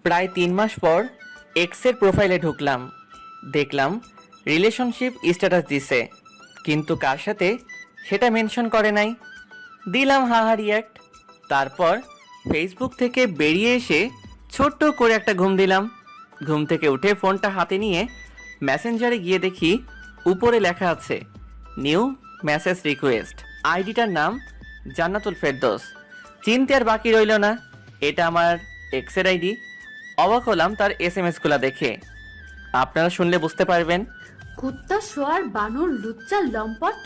প্রায় 3 মাস পর এক্সের প্রোফাইলে ঢুকলাম, দেখলাম রিলেশনশিপ স্ট্যাটাস দিছে, কিন্তু কার সাথে সেটা মেনশন করে নাই। দিলাম হাহা রিয়াক্ট। তারপর ফেসবুক থেকে বেরিয়ে এসে ছোট্ট করে একটা ঘুম দিলাম। ঘুম থেকে উঠে ফোনটা হাতে নিয়ে মেসেঞ্জারে গিয়ে দেখি উপরে লেখা আছে নিউ মেসেজ রিকোয়েস্ট। আইডিটার নাম জান্নাতুল ফেরদৌস। চিনতে আর বাকি রইল না, এটা আমার এক্সের আইডি। অবাক হলাম তার এসএমএসগুলো দেখে। আপনারা শুনলে বুঝতে পারবেন। কুত্তা শোয়ার বানর লুচ্চা লম্পট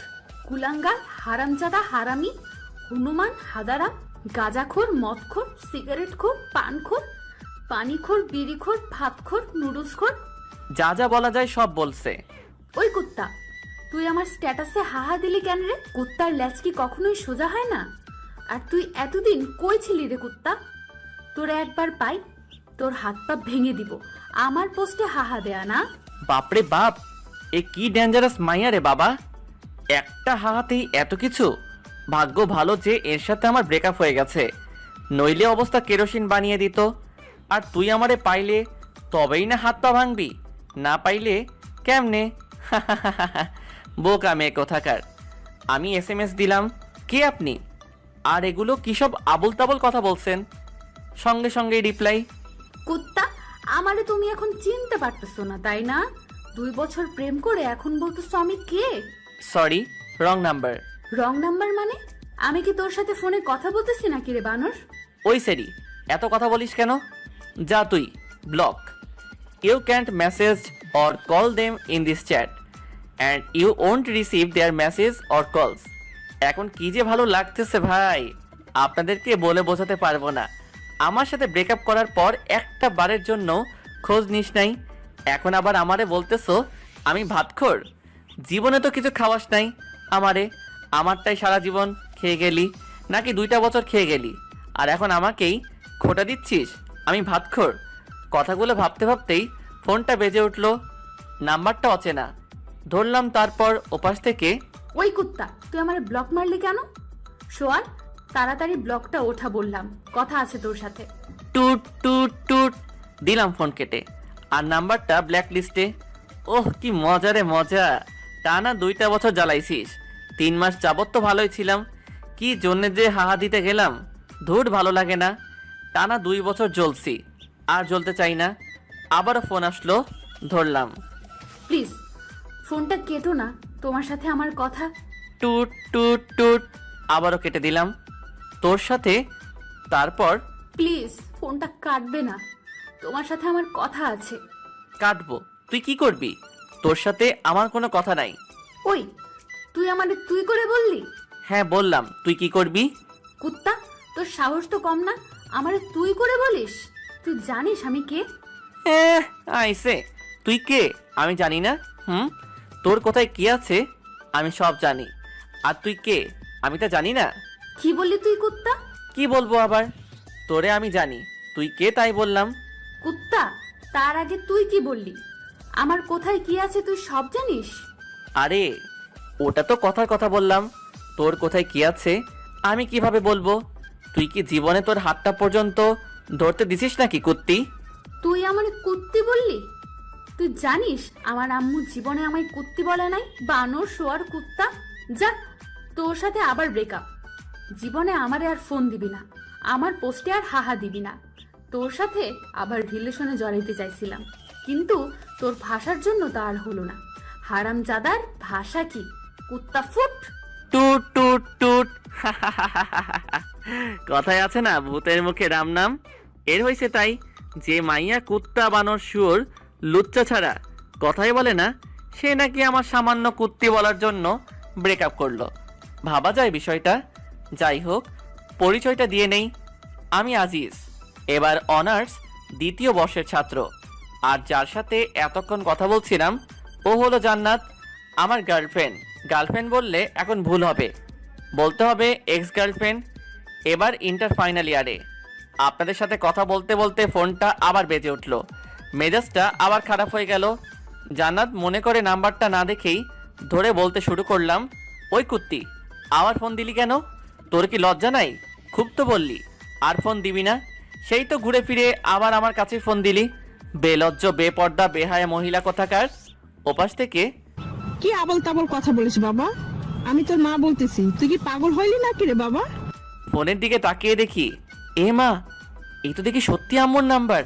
কুলাঙ্গার হারামজাদা হারামি হনুমান হাদারাম গাঁজাখোর মদখোর সিগারেটখোর পানখোর পানিখোর বিড়িখোর ভাতখোর নুডলসখোর। যা যা বলা যায় সব বলছে। ওই কুত্তা, তুই আমার স্ট্যাটাসে হাহা দিলি কেন রে? কুত্তার ল্যাজ কি কখনোই সোজা হয় না? আর তুই এতদিন কই ছিলি রে কুত্তা? তোরে একবার পাই, তোর হাত পা ভেঙে দিব। আমার পোস্টে হাহা দেয়া না? বাপরে বাপ, এ কি ডেঞ্জারাস মাইয়া রে বাবা। একটা হাহাতেই এত কিছু। ভাগ্য ভালো যে এর সাথে আমার ব্রেকআপ হয়ে গেছে, নইলে অবস্থা কেরোসিন বানিয়ে দিত। আর তুই আমারে পাইলে তবেই না হাত পা ভাঙবি, না পাইলে কেমনে? বোকা মেয়ে কোথাকার। আমি এসএমএস দিলাম, কে আপনি? আর এগুলো কি সব আবল তাবল কথা বলছেন? সঙ্গে সঙ্গে রিপ্লাই, কুত্তা, আমারে তুমি এখন চিনতে পারতেছো না তাই না? 2 বছর প্রেম করে এখন বলতেছো আমি কে? Sorry, wrong number. Wrong number মানে? আমি কি তোর সাথে ফোনে কথা বলতেছি নাকি রে বানর? ওই সেরি, এত কথা বলিস কেন? যা তুই, block. You can't message or call them in this chat and you won't receive their messages or calls. এখন কি যে ভালো লাগতেছে ভাই, আপনাদেরকে বলে বোঝাতে পারবো না। আমার সাথে ব্রেকআপ করার পর একটা বারের জন্য খোঁজ নিস নাই, এখন আবার আমারে বলতেছো আমি ভাতখোর। জীবনে তো কিছু খাওয়াস নাই আমারে। আমারটাই সারা জীবন খেয়ে গেলি, নাকি 2টা বছর খেয়ে গেলি, আর এখন আমাকেই খোটা দিচ্ছিস আমি ভাতখোর? কথাগুলো ভাবতে ভাবতেই ফোনটা বেজে উঠলো। নাম্বারটা অচেনা। ধরলাম, তারপর ওপাশ থেকে, ওই কুত্তা, তুই আমার ব্লক মারলি কেন? সোয়াল, তাড়াতাড়ি ব্লকটা ওঠা বললাম, কথা আছে তোর সাথে। টুট টুট টুট দিলাম ফোন কেটে, আর নাম্বারটা ব্ল্যাক লিস্টে। ওহ কি মজা রে মজা। টানা 2টা বছর জ্বালাইছিস, 3 মাস যাবত তো ভালোই ছিলাম। কি জন্যে যে হাহা দিতে গেলাম, ধুর ভালো লাগে না। টানা 2 বছর জ্বলছি, আর জ্বলতে চাই না। আবারও ফোন আসলো, ধরলাম। প্লিজ ফোনটা কেটো না, তোমার সাথে আমার কথা। টুট টুট টুট আবারও কেটে দিলাম, তোর সাথে। তারপর, প্লিজ ফোনটা কাটবে না, তোমার সাথে আমার কথা আছে। কাটবো? তুই কি করবি? তোর সাথে আমার কোনো কথা নাই। ওই, তুই আমারে তুই করে বললি? হ্যাঁ বললাম, তুই কি করবি? কুত্তা, তোর সাহস তো কম না, আমারে তুই করে বলিস? তুই জানিস আমি কে? আইসে, তুই কে আমি জানি না। তোর কোথায় কি আছে আমি সব জানি, আর তুই কে আমি তা জানি না। কি বললি তুই কুত্তা? কি বলবো আবার? তোরে আমি জানি, তুই কে তাই বললাম। কুত্তা, তার আগে তুই কি বললি? আমার কোথায় কি আছে তুই সব জানিস? আরে ওটা তো কথার কথা বললাম, তোর কোথায় কি আছে আমি কিভাবে বলবো? তুই কি জীবনে তোর হাতটা পর্যন্ত ধরতে দিছিস নাকি কুত্তি? তুই আমারে কুত্তি বললি? তুই জানিস আমার আম্মু জীবনে আমায় কুত্তি বলে নাই? বানর শোয়ার কুত্তা, যা, তোর সাথে আবার ব্রেকআপ। জীবনে আমারে আর ফোন দিবি না, আমার পোস্টে আর হাহা দিবি না। তোর সাথে আবার রিলেশনে জড়াইতে চাইছিলাম, কিন্তু তোর ভাষার জন্য তা আর হলো না। হারামজাদার ভাষা কি? কুত্তা ফুট। টুট টুট টুট কথায় আছে না, ভূতের মুখে রাম নাম। এর হয়েছে তাই, যে মাইয়া কুত্তা বানর শুয়োর লুচ্চা ছাড়া কথাই বলে না, সে নাকি আমার সামান্য কুত্তি বলার জন্য ব্রেকআপ করলো। ভাবা যায় বিষয়টা। যাই হোক, পরিচয়টা দিয়ে নেই। আমি আজিজ, এবার অনার্স 2য় বর্ষের ছাত্র। আর যার সাথে এতক্ষণ কথা বলছিলাম ও হলো জান্নাত, আমার গার্লফ্রেন্ড। গার্লফ্রেন্ড বললে এখন ভুল হবে, বলতে হবে এক্স গার্লফ্রেন্ড। এবার ইন্টার ফাইনাল ইয়ারে। আপনাদের সাথে কথা বলতে বলতে ফোনটা আবার বেজে উঠলো, মেজাজটা আবার খারাপ হয়ে গেল। জান্নাত মনে করে নাম্বারটা না দেখেই ধরে বলতে শুরু করলাম, ওই কুত্তি, আবার ফোন দিলি কেন? তোর কি লজ্জা নাই? খুব তো বললি আর ফোন দিবি না, সেই তো ঘুরে ফিরে আবার আমার কাছে ফোন দিলি। বেলজ্জ, বেপর্দা, বেহায়া মহিলা কোথাকার। ওপাশ থেকে, কি আবল তাবল কথা বলিস বাবা? আমি তোর মা বলতেছি, তুই কি পাগল হইলি নাকি রে বাবা? ফোনের দিকে তাকিয়ে দেখি, এ মা, এই তো দেখি সত্যি আম্মুর নাম্বার।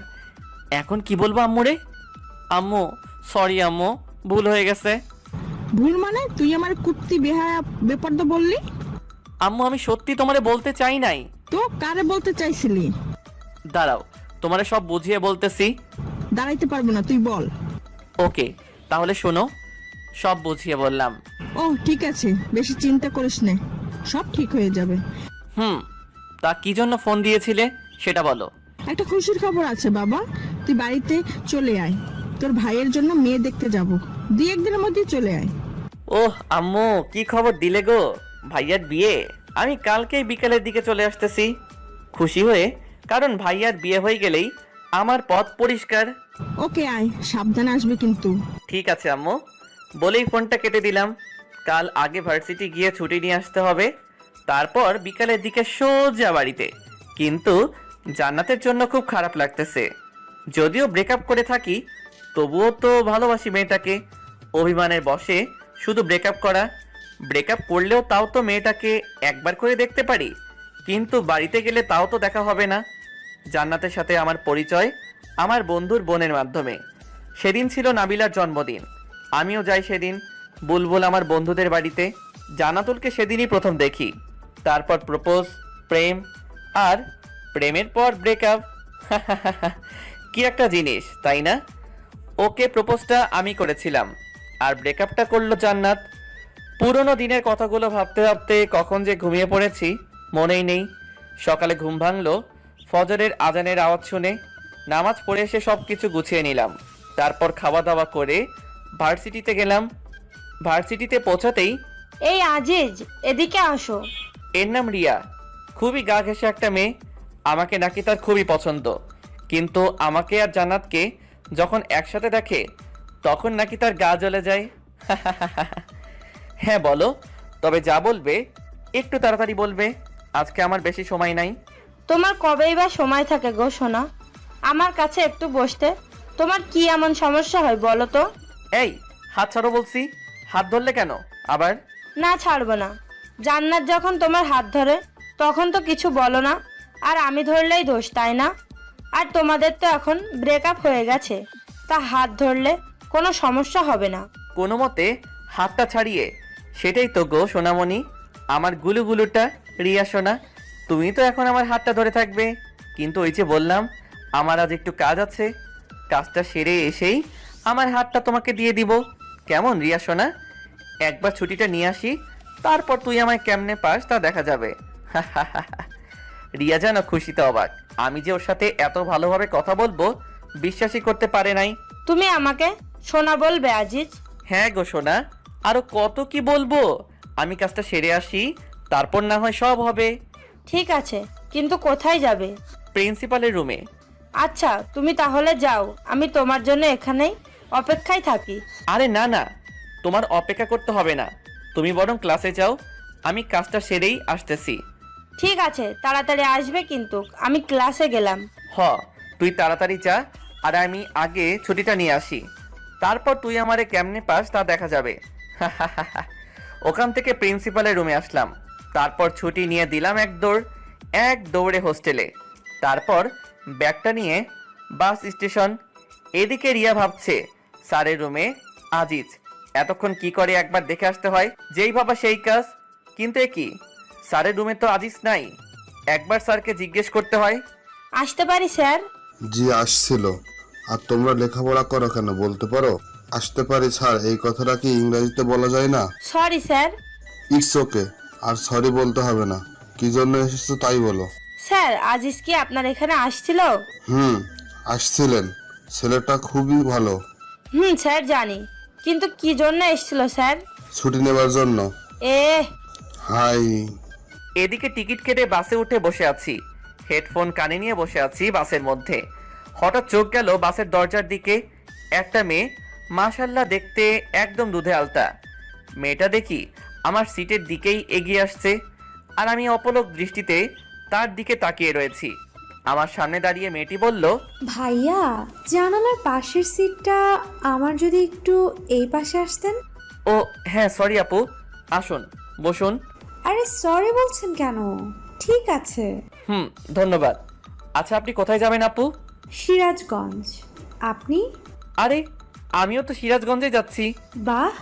এখন কি বলবো আম্মুরে? আম্মু, সরি আম্মু, ভুল হয়ে গেছে। ভুল মানে? তুই আমার কুত্তি বেহায়া বেপর্দা বললি? আম্মু, আমি সত্যি তোমারে বলতে চাই নাই। তো কারে বলতে চাইছিলি? দাঁড়াও, তোমারে সব বুঝিয়ে বলতেছি। দাঁড়াইতে পারবো না, তুই বল। ওকে, তাহলে শোনো, সব বুঝিয়ে বললাম। ও ঠিক আছে, বেশি চিন্তা করিস নে, সব ঠিক হয়ে যাবে। তা কি জন্য ফোন দিয়েছিলে সেটা বলো। একটা খুশির খবর আছে বাবা, তুই বাড়িতে চলে আয়। তোর ভাইয়ের জন্য মেয়ে দেখতে যাব, 2-1 দিনের মধ্যে চলে আয়। ওহ আম্মু, কি খবর দিলে গো? ভাইয়ার বিয়ে? আমি কালকেই বিকেলের দিকে চলে আসতেছি, খুশি হয়ে, কারণ ভাইয়ার বিয়ে হয়ে গেলেই আমার পথ পরিষ্কার। ওকে আয়, সাবধানে আসবে কিন্তু। ঠিক আছে আম্মু, বলেই ফোনটা কেটে দিলাম। কাল আগে ভার্সিটি গিয়ে ছুটি নিয়ে আসতে হবে, তারপর বিকালের দিকে সোজা বাড়িতে। কিন্তু জান্নাতের জন্য খুব খারাপ লাগতেছে। যদিও ব্রেকআপ করে থাকি, তবুও তো ভালোবাসি মেয়েটাকে। অভিমানের বশে শুধু ব্রেকআপ করা। ব্রেকআপ করলেও তাও তো মেয়েটাকে একবার করে দেখতে পারি, কিন্তু বাড়িতে গেলে তাও তো দেখা হবে না। জান্নাতের সাথে আমার পরিচয় আমার বন্ধুর বোনের মাধ্যমে। সেদিন ছিল নাবিলার জন্মদিন, আমিও যাই সেদিন বুলবুল আমার বন্ধুদের বাড়িতে। জান্নাতুলকে সেদিনই প্রথম দেখি, তারপর প্রপোজ, প্রেম, আর প্রেমের পর ব্রেকআপ। কি একটা জিনিস, তাই না? ওকে প্রপোজটা আমি করেছিলাম, আর ব্রেকআপটা করলো জান্নাত। পুরনো দিনের কথাগুলো ভাবতে ভাবতে কখন যে ঘুমিয়ে পড়েছি মনেই নেই। সকালে ঘুম ভাঙলো ফজরের আজানের আওয়াজ শুনে। নামাজ পড়ে এসে সব কিছু গুছিয়ে নিলাম, তারপর খাওয়া দাওয়া করে ভার্সিটিতে গেলাম। ভার্সিটিতে পৌঁছাতেই, এই আজিজ, এদিকে আসো। এর নাম রিয়া, খুবই গা ঘেঁষে একটা মেয়ে। আমাকে নাকি তার খুবই পছন্দ, কিন্তু আমাকে আর জান্নাতকে যখন একসাথে দেখে তখন নাকি তার গা জ্বলে যায়। হ্যাঁ বলো, তবে যা বলবে একটু তাড়াতাড়ি বলবে, আজকে আমার বেশি সময় নাই। তোমার কবেই বা সময় থাকে গো সোনা আমার কাছে একটু বসতে? তোমার কি এমন সমস্যা হয় বলো তো? এই, হাত ছাড়ো বলছি। হাত ধরলে কেন আবার? না, ছাড়বো না। জান্নাত যখন তোমার হাত ধরে তখন তো কিছু বলো না, আর আমি ধরলেই দোষ, তাই না? আর তোমাদের তো এখন ব্রেকআপ হয়ে গেছে, তা হাত ধরলে কোনো সমস্যা হবে না। কোনো মতে হাতটা ছাড়িয়ে, সেটাই তো গো সোনামণি, আমার গুলুগুলুটা। রিয়া সোনা, তুমি তো এখন আমার হাতটা ধরে থাকবে, কিন্তু ওই যে বললাম আমার আজ একটু কাজ আছে, কাজটা সেরে এসেই আমার হাতটা তোমাকে দিয়ে দিব। কেমন রিয়া সোনা? একবার ছুটিটা নিয়ে আসি, তারপর তুই আমায় কেমনে পাস তা দেখা যাবে। রিয়া যেন খুশিতে অবাক। আমি যে ওর সাথে এত ভালোভাবে কথা বলবো বিশ্বাসই করতে পারে নাই। তুমি আমাকে সোনা বলবে আজিজ? হ্যাঁ গো সোনা, আরো কত কি বলবো। আমি কাজটা সেরে আসি, তারপর না হয় সব হবে। ঠিক আছে, কিন্তু কোথায় যাবে? প্রিন্সিপালের রুমে। আচ্ছা, তুমি তাহলে যাও, আমি তোমার জন্য এখানেই অপেক্ষায় থাকি। আরে না না, তোমার অপেক্ষা করতে হবে না, তুমি বরং ক্লাসে যাও, আমি কাজটা সেরেই আসতেছি। ঠিক আছে, তাড়াতাড়ি আসবে কিন্তু, আমি ক্লাসে গেলাম। হ, তুই তাড়াতাড়ি যা, আর আমি আগে ছুটিটা নিয়ে আসি, তারপর তুই আমারে কেমনে পাস তা দেখা যাবে। ওখান থেকে প্রিন্সিপালের রুমে আসলাম, তারপর ছুটি নিয়ে দিলাম এক দৌড়ে হোস্টেলে, তারপর ব্যাগটা নিয়ে বাস স্টেশন। এদিকে রিয়া ভাবছে স্যারের রুমে আজিজ এতক্ষণ কি করে একবার দেখে আসতে হয়, যেই ভাবা সেই কাজ। কিন্তু এ কি, স্যারের রুমে তো আজিজ নাই, একবার স্যারকে জিজ্ঞেস করতে হয়। আসতে পারি স্যার? জি আসছিল। আর তোমরা লেখাপড়া করো কেন বলতে পারো? আসতে পারি স্যার, এই কথাটা কি ইংরেজিতে বলা যায় না? Sorry sir. ইটস ওকে, আর সরি বলতে হবে না। কি জন্য এসেছো তাই বলো। স্যার, আজিজ কি আপনার এখানে আসছিল? আসছিলেন, ছেলেটা খুবই ভালো। স্যার জানি, কিন্তু কি জন্য এসেছিল স্যার? ছুটি নেবার জন্য। এ হাই। এদিকে টিকিট কেটে বাসে উঠে বসে আছি, হেডফোন কানে নিয়ে বসে আছি বাসের মধ্যে। হঠাৎ চোখ গেল বাসের দরজার দিকে। একটা মেয়ে, মাশাল্লাহ দেখতে একদম দুধে আলতা। মেয়েটা দেখি আমার সিটের দিকেই এগিয়ে আসছে, আর আমি অপলক দৃষ্টিতে তার দিকে তাকিয়ে রয়েছি। আমার সামনে দাঁড়িয়ে মেয়েটি বলল, ভাইয়া, জানালার পাশের সিটটা আমার, যদি একটু এই পাশে আসতেন। ও হ্যাঁ সরি আপু, আসুন বসুন। আরে সরি বলছেন কেন? ঠিক আছে। ধন্যবাদ। আচ্ছা আপনি কোথায় যাবেন আপু? সিরাজগঞ্জ। আপনি? আরে আমিও তো সিরাজগঞ্জে যাচ্ছি। বাহ,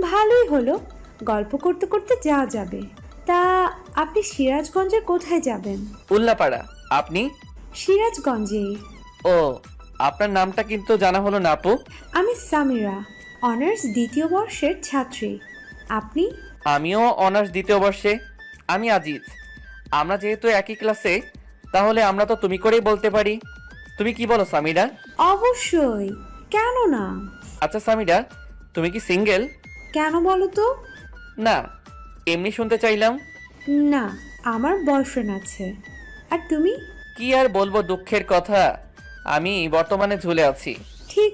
ভালোই হলো, গল্প করতে করতে যাওয়া যাবে। তা আপনি সিরাজগঞ্জের কোথায় যাবেন? উল্লাপাড়া। আপনি? সিরাজগঞ্জেই। ও আপনার নামটা কিন্তু জানা হলো না আপু। আমি সামিরা, অনার্স দ্বিতীয় বর্ষের ছাত্রী। আপনি? আমিও অনার্স দ্বিতীয় বর্ষে। আমি আজিজ। আমরা যেহেতু একই ক্লাসে, তাহলে আমরা তো তুমি করেই বলতে পারি। তুমি কি বলো সামিরা? অবশ্যই, কেন না। আচ্ছা সামিরা, তুমি কি সিঙ্গেল? কেন বলো তো? না, এমনি শুনতে চাইলাম। না, আমার বয়ফ্রেন্ড আছে। আর তুমি? কি আর বলবো, দুঃখের কথা, আমি বর্তমানে ঝুলে আছি। ঠিক,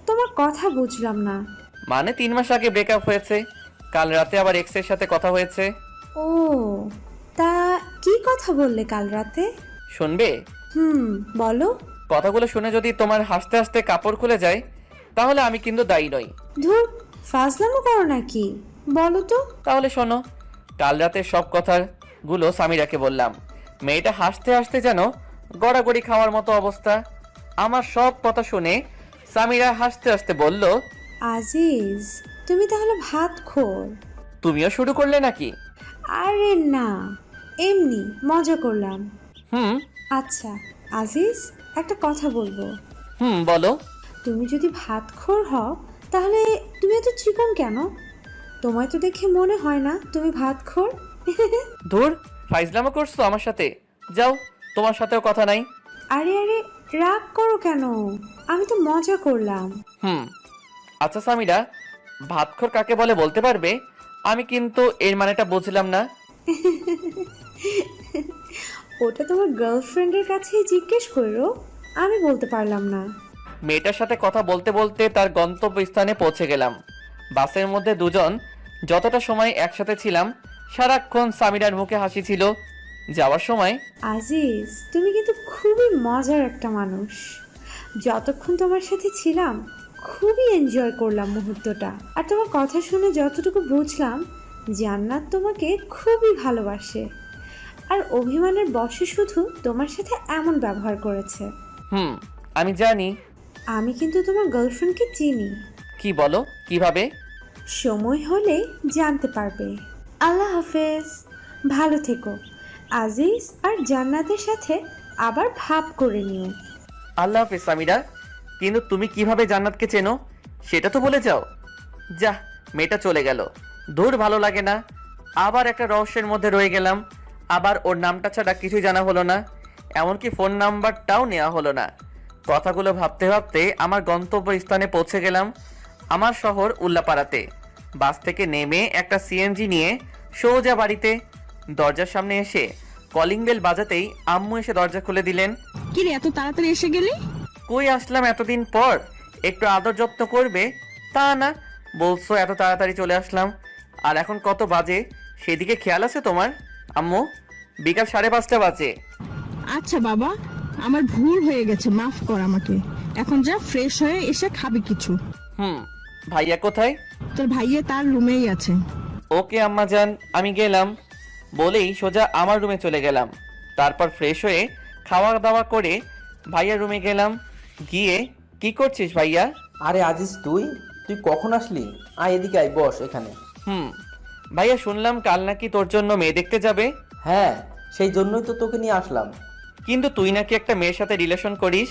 তোমার কথা বুঝলাম না। মানে 3 মাস আগে ব্রেকআপ হয়েছে, কাল রাতে আবার এক্স এর সাথে কথা হয়েছে। ও, তা কি কথা বললে কাল রাতে? শুনবে? বলো। কথাগুলো শুনে যদি তোমার হাসতে হাসতে কাপড় খুলে যায়, তাহলে আমি কিন্তু দায়ী নই। ধুর, ফাজলামো করো নাকি? বলো তো। তাহলে শোনো, কাল রাতে সব কথাগুলো সামিরাকে বললাম। মেয়েটা হাসতে হাসতে যেন গড়াগড়ি খাওয়ার মতো অবস্থা। আমার সব কথা শুনে সামিরা হাসতে হাসতে বলল, আজিজ, তুমি তাহলে ভাত খোর? তুমিও শুরু করলে নাকি? আরে না, এমনি মজা করলাম। হুম আচ্ছা আজিজ, একটা কথা বলবো। বলো। তুমি যদি ভাতখোর হও, তাহলে তুমি এত চিকন কেন? তোমায় তো দেখে মনে হয় না তুমি ভাতখোর। ধুর, ফাইজলামো করছো আমার সাথে? যাও, তোমার সাথেও কথা নাই। আরে আরে, রাগ করো কেন? আমি তো মজা করলাম। আচ্ছা সামিরা, ভাতখোর কাকে বলে বলতে পারবে? আমি কিন্তু এর মানেটা বুঝলাম না। ওটা তোমার গার্লফ্রেন্ডের কাছেই জিজ্ঞেস করো, আমি বলতে পারলাম না। মেয়েটার সাথে কথা বলতে বলতে তার গন্তব্যস্থানে পৌঁছে গেলাম। বাসের মধ্যে দুজন যতটা সময় একসাথে ছিলাম, সারাক্ষণ সামিরার মুখে হাসি ছিল। যাওয়ার সময়, আজিজ, তুমি কিন্তু খুবই মজার একটা মানুষ। যতক্ষণ তোমার সাথে ছিলাম খুবই এনজয় করলাম মুহূর্তটা। আর তোমার কথা শুনে যতটুকু বুঝলাম, জান্নাত তোমাকে খুবই ভালোবাসে। আর অভিমানের বশে শুধু তোমার সাথে এমন ব্যবহার করেছে। আমি জানি। আমি কিন্তু তোমার গার্লফ্রেন্ডকে চিনি। কি বলো? কিভাবে? সময় হলে জানতে পারবে। আল্লাহ হাফেজ, ভালো থেকো। আজিজ আর জান্নাতের সাথে আবার ভাব করে নিও। আল্লাহ হাফেজ সামিরা। কিন্তু তুমি কিভাবে জান্নাতকে চেনো সেটা তো বলে যাও। যা, মেয়েটা চলে গেল। দূর, ভালো লাগে না। আবার একটা রহস্যের মধ্যে রয়ে গেলাম। আবার ওর নামটা ছাড়া কিছুই জানা হলো না, এমনকি ফোন নাম্বারটাও নেওয়া হলো না। কথাগুলো ভাবতে ভাবতে আমার গন্তব্যস্থানে পৌঁছে গেলাম। আমার শহর উল্লাপাড়াতে। বাস থেকে নেমে একটা সিএনজি নিয়ে সোজা বাড়িতে। দরজার সামনে এসে কলিং বেল বাজাতেই আম্মু এসে দরজা খুলে দিলেন। কি রে, এত তাড়াতাড়ি এসে গেলি? কই আসলাম এতদিন পর, একটু আদর যত্ন করবে তা না, বলছো এত তাড়াতাড়ি চলে আসলাম। আর এখন কত বাজে সেদিকে খেয়াল আছে তোমার আম্মু? বিকাল 5:30 বাজে। আচ্ছা বাবা, আমার ভুল হয়ে গেছে, মাফ কর আমাকে। এখন যা, ফ্রেশ হয়ে এসে খাবি কিছু। ভাইয়া কোথায়? তোর ভাইয়া তার রুমেই আছে। ওকে আম্মা যান, আমি গেলাম বলেই সোজা আমার রুমে চলে গেলাম। তারপর ফ্রেশ হয়ে খাওয়া দাওয়া করে ভাইয়ার রুমে গেলাম। গিয়ে, কি করছিস ভাইয়া? আরে আজিজ, তুই কখন আসলি? আয় এদিকে, আয় বস এখানে। ভাইয়া শুনলাম কাল নাকি তোর জন্য মেয়ে দেখতে যাবে। হ্যাঁ, সেই জন্যই তো তোকে নিয়ে আসলাম। কিন্তু তুই নাকি একটা মেয়ের সাথে রিলেশন করিস,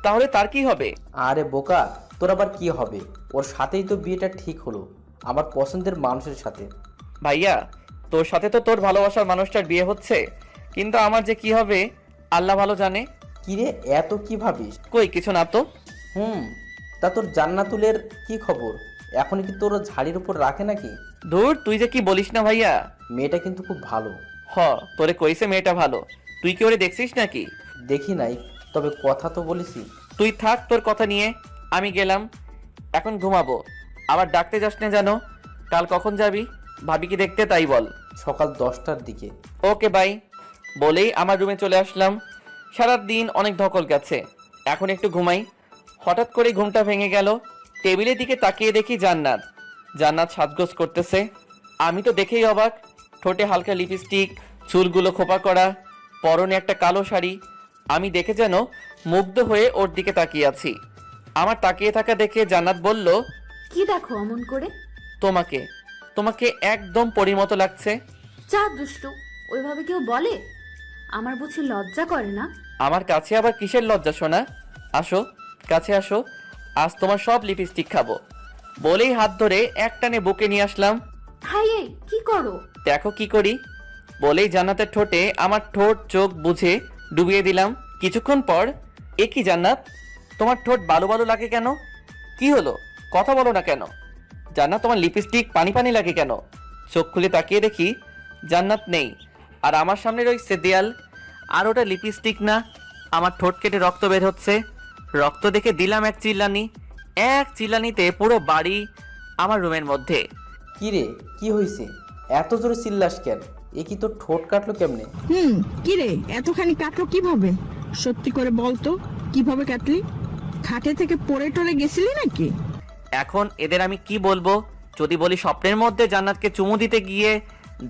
তাহলে তার কি হবে? আরে বোকা, তোর আবার কি হবে? ওর সাথেই তো বিয়েটা ঠিক হলো, আমার পছন্দের মানুষের সাথে। ভাইয়া, তোর সাথে তো তোর ভালোবাসার মানুষটার বিয়ে হচ্ছে, কিন্তু আমার যে কি হবে আল্লাহ ভালো জানে। কিরে, এত কি ভাবিস? কই কিছু না তো। তা তোর জান্নাতুলের কি খবর? এখন কি তোর ঝাড়ির উপর রাখে নাকি? ধুর, তুই যে কি বলিস না ভাইয়া। মেয়েটা কিন্তু খুব ভালো। তোরে কইছে মেয়েটা ভালো, তুই কি ওরে দেখছিস নাকি? দেখি নাই, তবে কথা তো বলেছি। তুই থাক তোর কথা নিয়ে, আমি গেলাম। এখন ঘুমাবো, আবার ডাকতে যাস না জানো। কাল কখন যাবি? ভাবি কি দেখতে, তাই বল। সকাল 10টার দিকে। ওকে বাই বলেই আমার রুমে চলে আসলাম। সারা দিন অনেক ধকল গেছে, এখন একটু ঘুমাই। হঠাৎ করে ঘুমটা ভেঙে গেল। টেবিলের দিকে তাকিয়ে দেখি জান্নাত। জান্নাত সাজগোজ করতেছে। আমি তো দেখেই অবাক। ঠোঁটে হালকা লিপস্টিক, চুলগুলো খোপা করা, পরনে একটা কালো শাড়ি। আমি দেখে যেন মুগ্ধ হয়ে ওর দিকে তাকিয়ে আছি। আমার তাকিয়ে থাকা দেখে জান্নাত বলল, কি দেখো অমন করে? তোমাকে তোমাকে একদম পরীর মতো লাগছে। যা দুষ্টু, ওইভাবে কেউ বলে? আমার বুঝি লজ্জা করে না? আমার কাছে আবার কিসের লজ্জা শোনা? আসো, কাছে আসো, আজ তোমার সব লিপস্টিক খাবো। বলেই হাত ধরে একটানে বুকে নিয়ে আসলাম। হাই, এই কি করো? দেখো কি করি। বলেই জান্নাতের ঠোঁটে আমার ঠোঁট চোখ বুঝে ডুবিয়ে দিলাম। কিছুক্ষণ পর, এ কি জান্নাত, তোমার ঠোঁট বালু বালু লাগে কেন? কি হলো, কথা বলো না কেন? জান্নাত, তোমার লিপস্টিক পানি পানি লাগে কেন? চোখ খুলে তাকিয়ে দেখি জান্নাত নেই, আর আমার সামনে রয়েছে দেয়াল। আর ওটা লিপস্টিক না, আমার ঠোঁট কেটে রক্ত বের হচ্ছে। রক্ত দেখে দিলাম এক চিল্লানি। এক চিল্লানিতে পুরো বাড়ি আমার রুমের মধ্যে। কি রে, কি হয়েছে? এত জোরে চিল্লাস কেন? এ কি তোর ঠোঁট কাটলো কেমনে? কি রে, এতখানি কাটলো কিভাবে? সত্যি করে বল তো, কিভাবে কাটলি? খাটে থেকে পড়ে টরে গেছিলি নাকি? এখন এদের আমি কি বলবো? যদি বলি স্বপ্নের মধ্যে জান্নাতকে চুমু দিতে গিয়ে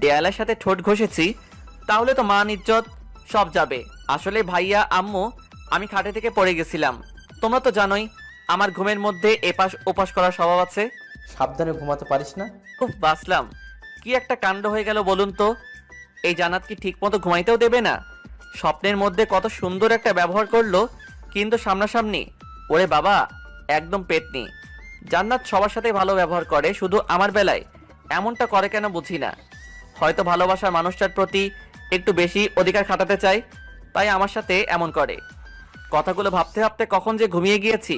দেয়ালের সাথে ঠোঁট ঘষেছি, তাহলে তো মান ইজ্জত সব যাবে। আসলে ভাইয়া, আম্মু, আমি খাটে থেকে পড়ে গেছিলাম। তোমরা তো জানোই আমার ঘুমের মধ্যে এপাশ ওপাশ করার স্বভাব আছে। সাবধানে ঘুমাতে পারিস না? খুব বাসলাম। কি একটা কাণ্ড হয়ে গেল বলুন তো। এই জান্নাত কি ঠিক মতো ঘুমাইতেও দেবে না? স্বপ্নের মধ্যে কত সুন্দর একটা ব্যবহার করলো, কিন্তু সামনাসামনি ওরে বাবা, একদম পেতনি। জান্নাত সবার সাথে ভালো ব্যবহার করে, শুধু আমার বেলায় এমনটা করে কেন বুঝি না। হয়তো ভালোবাসার মানুষটার প্রতি একটু বেশি অধিকার খাটাতে চায়, তাই আমার সাথে এমন করে। কথাগুলো ভাবতে ভাবতে কখন যে ঘুমিয়ে গিয়েছি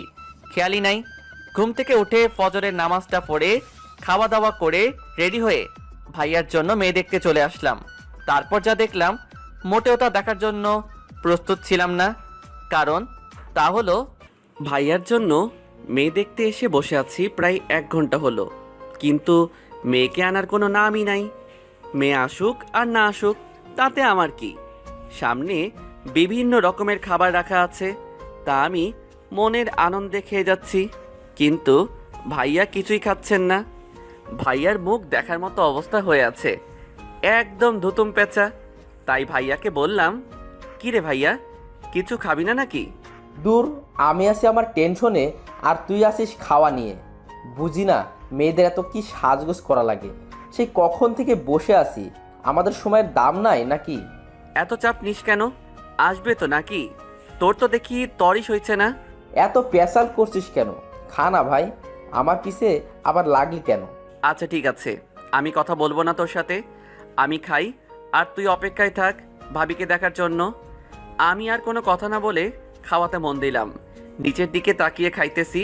খেয়ালই নাই। ঘুম থেকে উঠে ফজরের নামাজটা পড়ে খাওয়া দাওয়া করে রেডি হয়ে ভাইয়ার জন্য মেয়ে দেখতে চলে আসলাম। তারপর যা দেখলাম, মোটেও তা দেখার জন্য প্রস্তুত ছিলাম না। কারণ তা হলো, ভাইয়ার জন্য মেয়ে দেখতে এসে বসে আছি প্রায় 1 ঘন্টা হলো, কিন্তু মেয়েকে আনার কোনো নামই নাই। মেয়ে আসুক আর না আসুক তাতে আমার কি। সামনে বিভিন্ন রকমের খাবার রাখা আছে, তা আমি মনের আনন্দে খেয়ে যাচ্ছি, কিন্তু ভাইয়া কিছুই খাচ্ছেন না। ভাইয়ার মুখ দেখার মতো অবস্থা হয়ে আছে, একদম ধুতুম পেঁচা। তাই ভাইয়াকে বললাম, কি রে ভাইয়া, কিছু খাবি না নাকি? দূর, আমি আছি আমার টেনশনে, আর তুই আসিস খাওয়া নিয়ে। বুঝি না মেয়েদের এত কি সাজগোজ করা লাগে। সেই কখন থেকে বসে আছি, আমাদের সময়ের দাম নাই নাকি? এত চাপ নিস কেন, আসবে তো নাকি? তোর তো দেখি তরিস হয়েছে না। এত পেশাল করছিস কেন? খা না ভাই, আমার পিছে আবার লাগলি কেন? আচ্ছা ঠিক আছে, আমি কথা বলবো না তোর সাথে। আমি খাই আর তুই অপেক্ষায় থাক ভাবিকে দেখার জন্য। আমি আর কোনো কথা না বলে খাওয়াতে মন দিলাম। নিচের দিকে তাকিয়ে খাইতেছি।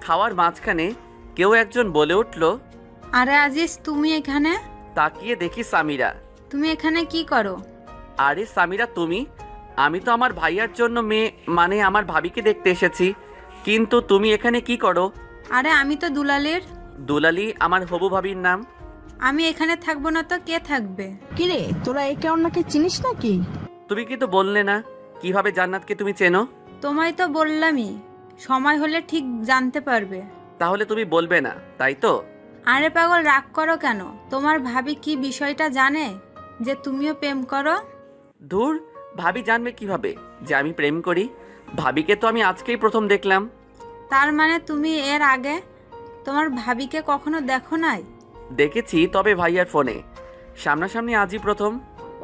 খাওয়ার মাঝখানে কেউ একজন বলে উঠল, আরে আজিজ, তুমি এখানে? তাকিয়ে দেখি সামিরা। তুমি এখানে কি করো? আরে সামিরা, তুমি? আমি তো আমার ভাইয়ার জন্য মেয়ে, মানে আমার ভাবিকে দেখতে এসেছি, কিন্তু তুমি এখানে কি করো? আরে আমি তো দুলালের। দুলালি আমার হবু ভাবির নাম। আমি এখানে থাকবো না তো কে থাকবে? কি রে, তোরা একে অন্যকে চিনিস নাকি? তুমি কিন্তু বললে না কিভাবে জান্নাতকে তুমি চেনো। তোমায় তো বললামই, সময় হলে ঠিক জানতে পারবে। তাহলে তুমি বলবে না, তাই তো? আরে পাগল, রাগ করো কেন? তোমার ভাবি কি বিষয়টা জানে যে তুমিও প্রেম করো? ধুর, ভাবি জানবে কিভাবে যে আমি প্রেম করি? ভাবিকে তো আমি আজকেই প্রথম দেখলাম। তার মানে তুমি এর আগে তোমার ভাবিকে কখনো দেখো নাই? দেখেছি, তবে ভাইয়ার ফোনে। সামনাসামনি আজই প্রথম।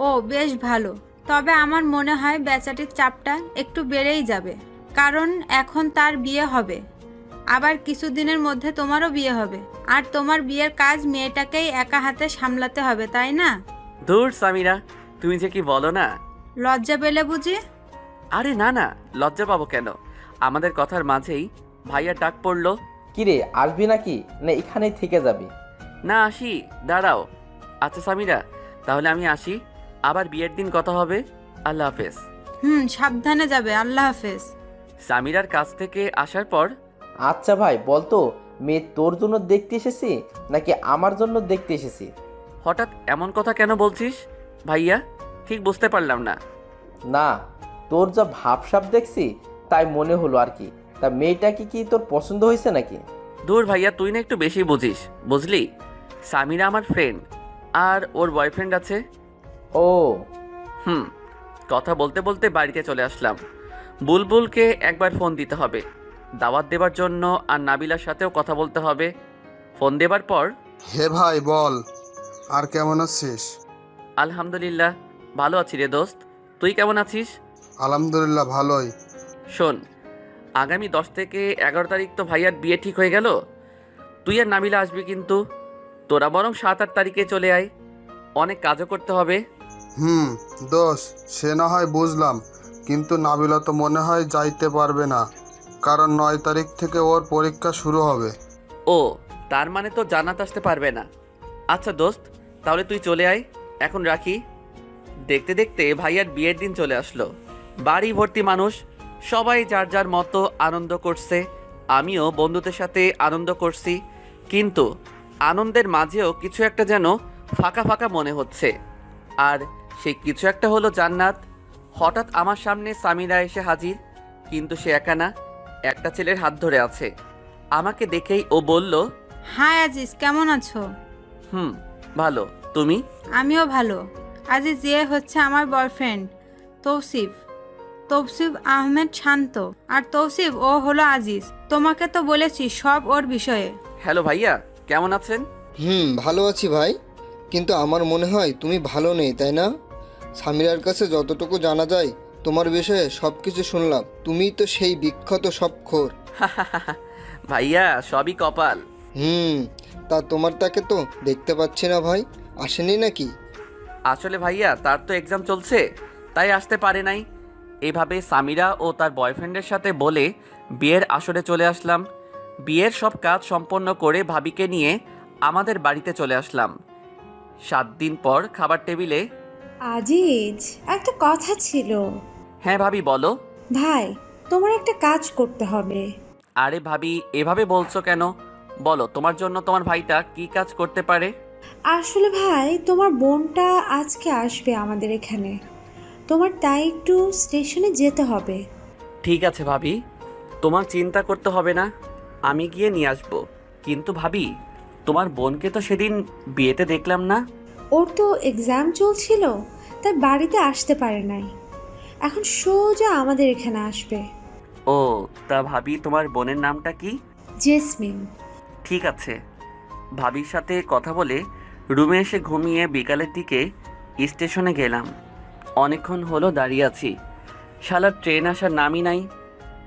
ও বেশ ভালো। তবে আমার মনে হয় বেচাটির চাপটা একটু বেড়েই যাবে, কারণ এখন তার বিয়ে হবে, আবার কিছুদিনের মধ্যে তোমারও বিয়ে হবে, আর তোমার বিয়ের কাজ মেয়েটাকেই একা হাতে সামলাতে হবে, তাই না? ধুর সামিরা, তুমি যে কি বলো না। লজ্জা পেলে বুঝি? আরে না না, লজ্জা পাবো কেন? আমাদের কথার মাঝেই ভাইয়া ডাক পড়লো। কিরে, আসবি নাকি না এখানেই থেকে যাবি? না, আসি, দাঁড়াও। আচ্ছা সামিরা, তাহলে আমি আসি, আবার বিয়ের দিন কথা হবে। আল্লাহ হাফেজ। সাবধানে যাবে। আল্লাহ হাফেজ। সামিরার কাছ থেকে আসার পর, আচ্ছা ভাই, বলতো মেয়ে তোর জন্য দেখতে এসেছি নাকি আমার জন্য দেখতে এসেছি? হঠাৎ এমন কথা কেন বলছিস ভাইয়া? ঠিক বুঝতে পারলাম না। না, তোর যা ভাবসাব দেখছি তাই মনে হলো আর কি। তা মেয়েটা কি তোর পছন্দ হয়েছে নাকি? দূর ভাইয়া, তুই না একটু বেশি বুঝিস, বুঝলি? সামিরা আমার ফ্রেন্ড, আর ওর বয়ফ্রেন্ড আছে। ও কথা বলতে বলতে বাড়িতে চলে আসলাম। বুলবুলকে একবার ফোন দিতে হবে দাওয়াত দেবার জন্য, আর নাবিলার সাথেও কথা বলতে হবে। ফোন দেবার পর, হে ভাই বল, আর কেমন আছিস? আলহামদুলিল্লাহ ভালো আছি রে দোস্ত, তুই কেমন আছিস? আলহামদুলিল্লাহ ভালোই। শোন, আগামী 10 থেকে 11 তারিখ তো ভাইয়ার বিয়ে ঠিক হয়ে গেল। তুই আর নাবিলা আসবি, কিন্তু তোরা বরং 7-8 তারিখে চলে আয়, অনেক কাজও করতে হবে। দোষ, সে না হয় বুঝলাম, কিন্তু নাবিলা তো মনে হয় যাইতে পারবে না, কারণ 9 তারিখ থেকে ওর পরীক্ষা শুরু হবে। ও, তার মানে তো জান্নাত আসতে পারবে না। আচ্ছা দোস্ত, তাহলে তুই চলে আয়, এখন রাখি। দেখতে দেখতে ভাইয়ার বিয়ের দিন চলে আসলো। বাড়ি ভর্তি মানুষ, সবাই যার যার মতো আনন্দ করছে। আমিও বন্ধুদের সাথে আনন্দ করছি, কিন্তু আনন্দের মাঝেও কিছু একটা যেন ফাঁকা ফাঁকা মনে হচ্ছে। আর সেই কিছু একটা হলো জান্নাত। হঠাৎ আমার সামনে সামিরা এসে হাজির, কিন্তু সে একা না, একটা ছেলের হাত ধরে আছে। আমাকে দেখেই ও বলল, হাই আজিজ, কেমন আছো? ভালো, তুমি? আমিও ভালো। আজিজ, এ হচ্ছে আমার বয়ফ্রেন্ড তৌসিফ, তৌসিফ আহমেদ শান্ত। আর তৌসিফ, ও হলো আজিজ। তোমাকে তো বলেছি সব ওর বিষয়ে। হ্যালো ভাইয়া, কেমন আছেন? ভালো আছি ভাই, কিন্তু আমার মনে হয় তুমি ভালো নেই, তাই না? সামিরার কাছে যতটুকু জানা যায় তোমার বিষয়ে সব কিছু শুনলাম, তুমিই তো সেই বিখ্যাত সবখোর। ভাইয়া, সবই কপাল। তা তোমার তাকে তো দেখতে পাচ্ছি না ভাই, আসেনি নাকি? আসলে ভাইয়া, তার তো এক্সাম চলছে, তাই আসতে পারে নাই। এভাবে সামিরা ও তার বয়ফ্রেন্ডের সাথে বলে বিয়ের আসরে চলে আসলাম। বিয়ের সব কাজ সম্পন্ন করে ভাবিকে নিয়ে আমাদের বাড়িতে চলে আসলাম। 7 দিন পর খাবার টেবিলে। আজিজ, একটা কথা ছিল। হ্যাঁ ভাবি, বলো। ভাই, তোমার একটা কাজ করতে হবে। আরে ভাবি, এভাবে বলছো কেন? বলো, তোমার জন্য তোমার ভাইটা কি কাজ করতে পারে? আসলে ভাই, তোমার বোনটা আজকে আসবে আমাদের এখানে, তোমার তাই একটু স্টেশনে যেতে হবে। ঠিক আছে ভাবি, তোমার চিন্তা করতে হবে না, আমি গিয়ে নিয়ে আসবো। কিন্তু ভাবি, তোমার বোনকে তো সেদিন বিয়েতে দেখলাম না। ওর তো এক্সাম চলছিল, তাই বাড়িতে আসতে পারে নাই, এখন সোজা আমাদের এখানে আসবে। ও, তা ভাবি, তোমার বোনের নামটা কি? জেসমিন। ঠিক আছে। ভাবির সাথে কথা বলে রুমে এসে ঘুমিয়ে বিকালের দিকে স্টেশনে গেলাম। অনেকক্ষণ হলো দাঁড়িয়ে আছি, শালার ট্রেন আসার নামই নাই।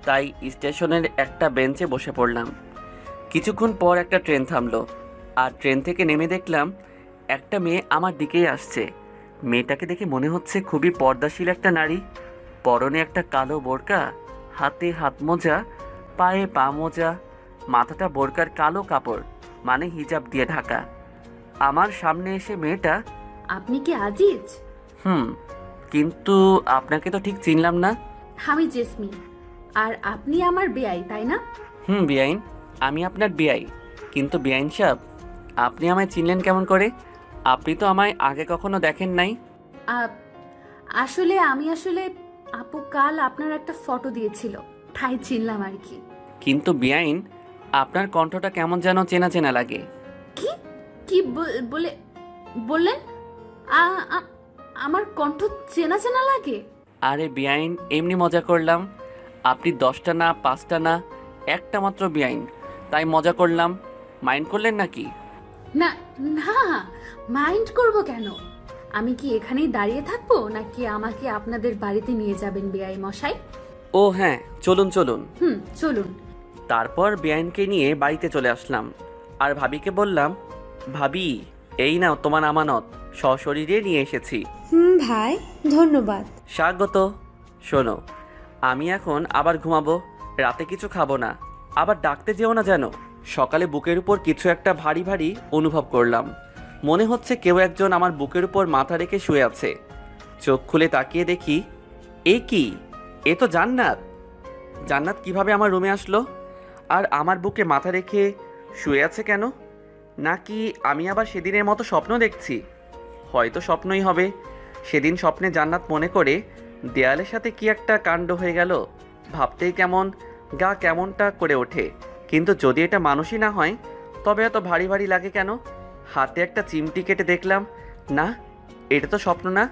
তাই স্টেশনের একটা বেঞ্চে বসে পড়লাম। কিছুক্ষণ পর একটা ট্রেন থামলো, আর ট্রেন থেকে নেমে দেখলাম একটা মেয়ে আমার দিকেই আসছে। মেয়েটাকে দেখে মনে হচ্ছে খুবই পর্দাশীল একটা নারী। পরনে একটা কালো বোরকা, হাতে হাত মোজা, পায়ে পা মোজা, মাথাটা বোরকার কালো কাপড় মানে হিজাব দিয়ে ঢাকা। আমার সামনে এসে মেয়েটা, আপনি কি আজিজ? কিন্তু আপনাকে তো ঠিক চিনলাম না। আমি জেসমিন, আর আপনি আমার বেয়াই, তাই না? বেআইন, আমি আপনার বেআই। কিন্তু বেআইন সাহেব, আপনি আমায় চিনলেন কেমন করে? আপনি তো আমায় আগে কখনো দেখেন নাই। আসলে আপু কাল আপনার একটা ফটো দিয়েছিল, তাই চিনলাম আর কি। কিন্তু বেআইন, আপনার কণ্ঠটা কেমন যেন চেনা চেনা লাগে। কি কি বললেন? আমার কণ্ঠ চেনা চেনা লাগে? আরে বেআইন, এমনি মজা করলাম। আপনি 10টা না 5টা না, একটা মাত্র বেআইন, তাই মজা করলাম। মাইন্ড করলেন নাকি? না না, মাইন্ড করব কেন? আমি কি এখানেই দাঁড়িয়ে থাকবো, নাকি আমাকে আপনাদের বাড়িতে নিয়ে যাবেন বেআই মশাই? ও হ্যাঁ, চলুন চলুন। চলুন। তারপর বেআইনকে নিয়ে বাড়িতে চলে আসলাম, আর ভাবিকে বললাম, ভাবি, এই নাও তোমার আমানত, সশরীরে নিয়ে এসেছি। ভাই, ধন্যবাদ। স্বাগত। শোনো, আমি এখন আবার ঘুমাবো, রাতে কিছু খাবো না, আবার ডাকতে যেও না যেন। সকালে বুকের উপর কিছু একটা ভারী ভারী অনুভব করলাম, মনে হচ্ছে কেউ একজন আমার বুকের উপর মাথা রেখে শুয়ে আছে। চোখ খুলে তাকিয়ে দেখি, এ কি, এ তো জান্নাত। জান্নাত কিভাবে আমার রুমে আসলো, আর আমার বুকে মাথা রেখে শুয়ে আছে কেন? নাকি আমি আবার সেদিনের মতো স্বপ্ন দেখছি? হয়তো স্বপ্নই হবে। সেদিন স্বপ্নে জান্নাত মনে করে দেয়ালের সাথে কি একটা কাণ্ড হয়ে গেল। ভাবতেই কেমন গা কেমনটা করে ওঠে। কিন্তু যদি এটা মানুষই না হয় তবে এত ভারী ভারী লাগে কেন? হাতে একটা চিমটি কেটে দেখলাম, না এটা তো স্বপ্ন না,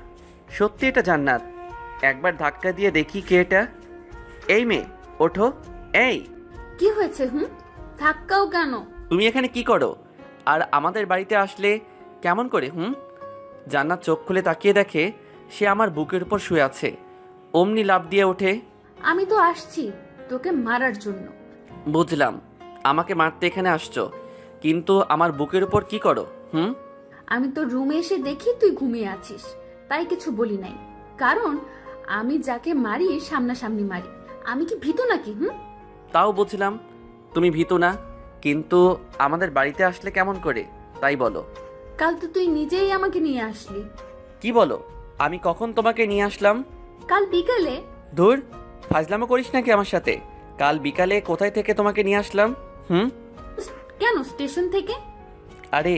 সত্যি এটা জান্নাত। একবার ধাক্কা দিয়ে দেখি কে এটা। এই মেয়ে ওঠো। এই কি হয়েছে? ধাক্কাও কেন? তুমি এখানে কি করো? আর আমাদের বাড়িতে আসলে কেমন করে? জান্নাত চোখ খুলে তাকিয়ে দেখে সে আমার বুকের উপর শুয়ে আছে। অমনি লাফ দিয়ে ওঠে। আমি তো আসছি তোকে মারার জন্য। বুঝলাম, আমাকে মারতে এখানে আসছো, কিন্তু আমার বুকের উপর কি করো? আমি তো রুমে এসে দেখি তুই ঘুমিয়ে আছিস, তাই কিছু বলি নাই। কারণ আমি যাকে মারি সামনাসামনি মারি। আমি কি ভীতু নাকি? তাও বুঝলাম তুমি ভীতু না, কিন্তু আমাদের বাড়িতে আসলে কেমন করে তাই বলো। কাল তো তুই নিজেই আমাকে নিয়ে আসলি। কি বলো? আমি কখন তোমাকে নিয়ে আসলাম? কাল বিকেলে। ধুর, ফাজলামো করিস নাকি আমার সাথে? কাল বিকালে কোথায় থেকে তোমাকে নিয়ে আসলাম? কেন স্টেশন থেকে? আরে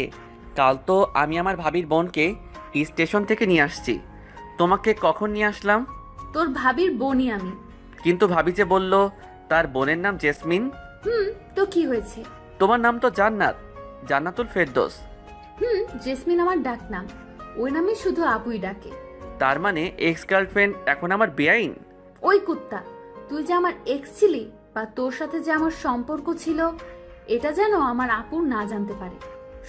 কাল তো আমি আমার ভাবির বোনকে স্টেশন থেকে নিয়ে আসছি। তোমাকে কখন নিয়ে আসলাম? তোর ভাবির বোনই আমি। কিন্তু ভাবি যে বলল তার বোনের নাম জেসমিন। তো কি হয়েছে? তোমার নাম তো জান্নাত, জান্নাতুল ফেরদৌস। জেসমিন আমার ডাক নাম, ওই নামে শুধু আপুই ডাকে। তার মানে এক্স গার্লফ্রেন্ড এখন আমার বেআইন? ওই কুত্তা, তুই যে আমার এক্স ছিলি বা তোর সাথে যে আমার সম্পর্ক ছিল, এটা যেন আমার আপু না জানতে পারে।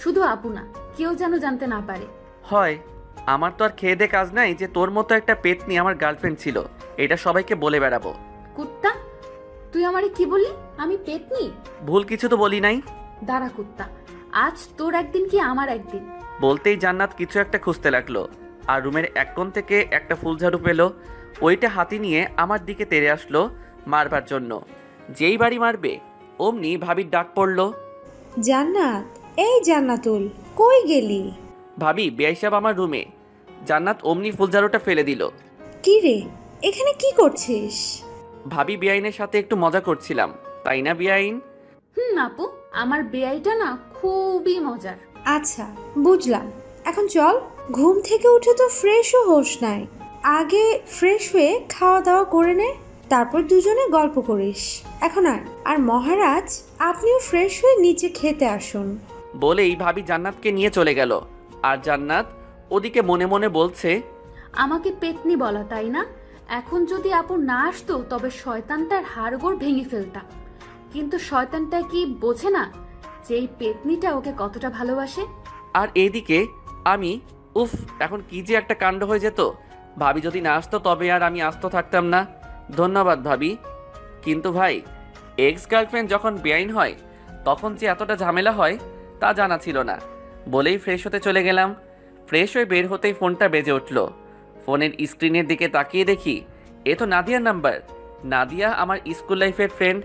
শুধু আপু না, কেউ যেন জানতে না পারে। হয়, আমার তো আর খেয়ে দে কাজ নাই যে তোর মতো একটা পেতনি আমার গার্লফ্রেন্ড ছিল এটা সবাইকে বলে বেড়াবো। কুত্তা, তুই আমারে কি বললি? আমি পেতনি? ভুল কিছু তো বলি নাই। দাঁড়া কুত্তা, আজ তোর একদিন কি আমার একদিন। বলতেই জান্নাত কিছু একটা খুঁজতে লাগলো আর রুমের এক কোণ থেকে একটা ফুলঝাড়ু পেল। ওইটা হাতি নিয়ে আমার দিকে তেড়ে আসলো মারবার জন্য। যেই বাড়ি মারবে অমনি ভাবির ডাক পড়লো, জান্নাত, এই জান্নাতুল, কই গেলি? ভাবি বেআই সাহেব আমার রুমে। জান্নাত অমনি ফুলঝাড়ুটা ফেলে দিল। কি রে, এখানে কি করছিস? ভাবি বেআইনের সাথে একটু মজা করছিলাম, তাই না বেআইন? আপু, আমার বেআইটা না খুবই মজার। আচ্ছা, বুঝলাম। এখন চল, ঘুম থেকে উঠে তো ফ্রেশও হোস নাই। আগে ফ্রেশ হয়ে খাওয়া দাওয়া করে নে, তারপর দুজনে গল্প করিস। এখন আর মহারাজ আপনিও ফ্রেশ হয়ে নিচে খেতে আসুন। বলেই ভাবি জান্নাতকে নিয়ে চলে গেল। আর জান্নাত ওদিকে মনে মনে বলছে, আমাকে পেতনি বলা, তাই না? এখন যদি আপু না আসতো তবে শয়তানটার হাড়গোড় ভেঙে ফেলতাম। কিন্তু শয়তানটা কি বোঝে না যে এই পেতনিটা ওকে কতটা ভালোবাসে? আর এদিকে আমি এখন কি যে একটা কাণ্ড হয়ে যেত। ভাবি যদি না আসতো তবে আর আমি আস্ত থাকতাম না। ধন্যবাদ ভাবি। কিন্তু ভাই, এক্স গার্লফ্রেন্ড যখন বেআইন হয় তখন যে এতটা ঝামেলা হয় তা জানা ছিল না। বলেই ফ্রেশ হতে চলে গেলাম। ফ্রেশ হয়ে বের হতেই ফোনটা বেজে উঠল। ফোনের স্ক্রিনের দিকে তাকিয়ে দেখি এ তো নাদিয়ার নাম্বার। নাদিয়া আমার স্কুল লাইফের ফ্রেন্ড,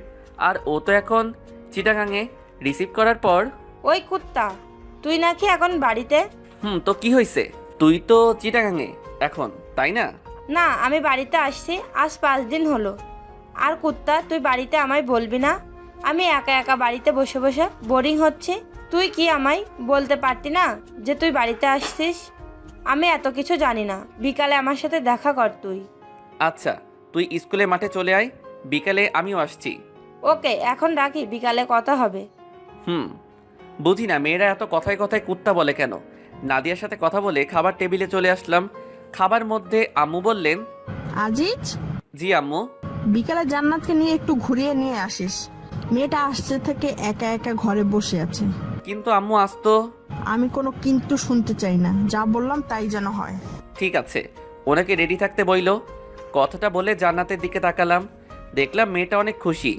আর ও তো এখন চিটাগাঙে। রিসিভ করার পর, ওই কুত্তা, তুই নাকি এখন বাড়িতে? তো কি হয়েছে? তুই তো চিটাগাঙে এখন, তাই না? না, আমি বাড়িতে আসছি আজ 5 দিন হলো। আর কুত্তা, তুই বাড়িতে আমায় বলবি না? আমি একা একা বাড়িতে বসে বসে বোরিং হচ্ছে। তুই কি আমায় বলতে পারতি না যে তুই বাড়িতে আসছিস? আমি এত কিছু জানি না। বিকালে আমার সাথে দেখা কর তুই। আচ্ছা, তুই স্কুলে মাঠে চলে আয়, বিকালে আমিও আসছি। ওকে, এখন রাখি, বিকালে কথা হবে। বুঝি না মেয়েরা এত কথায় কথায় কুত্তা বলে কেন। নাদিয়ার সাথে কথা বলে খাবার টেবিলে চলে আসলাম। খাবার মধ্যে আম্মু বললেন, আজিজ, জি আম্মু। বিকালে জান্নাতকে নিয়ে একটু ঘুরিয়ে নিয়ে আসিস। মেয়েটা আসছে থেকে একা একা ঘরে বসে আছে। কিন্তু আম্মু আসতো। আমি কোনো কিন্তু শুনতে চাই না, যা বললাম তাই যেন হয়। ঠিক আছে, ওনাকে রেডি থাকতে বইল। কথাটা বলে জান্নাতের দিকে তাকালাম। দেখলাম মেয়েটা অনেক খুশি।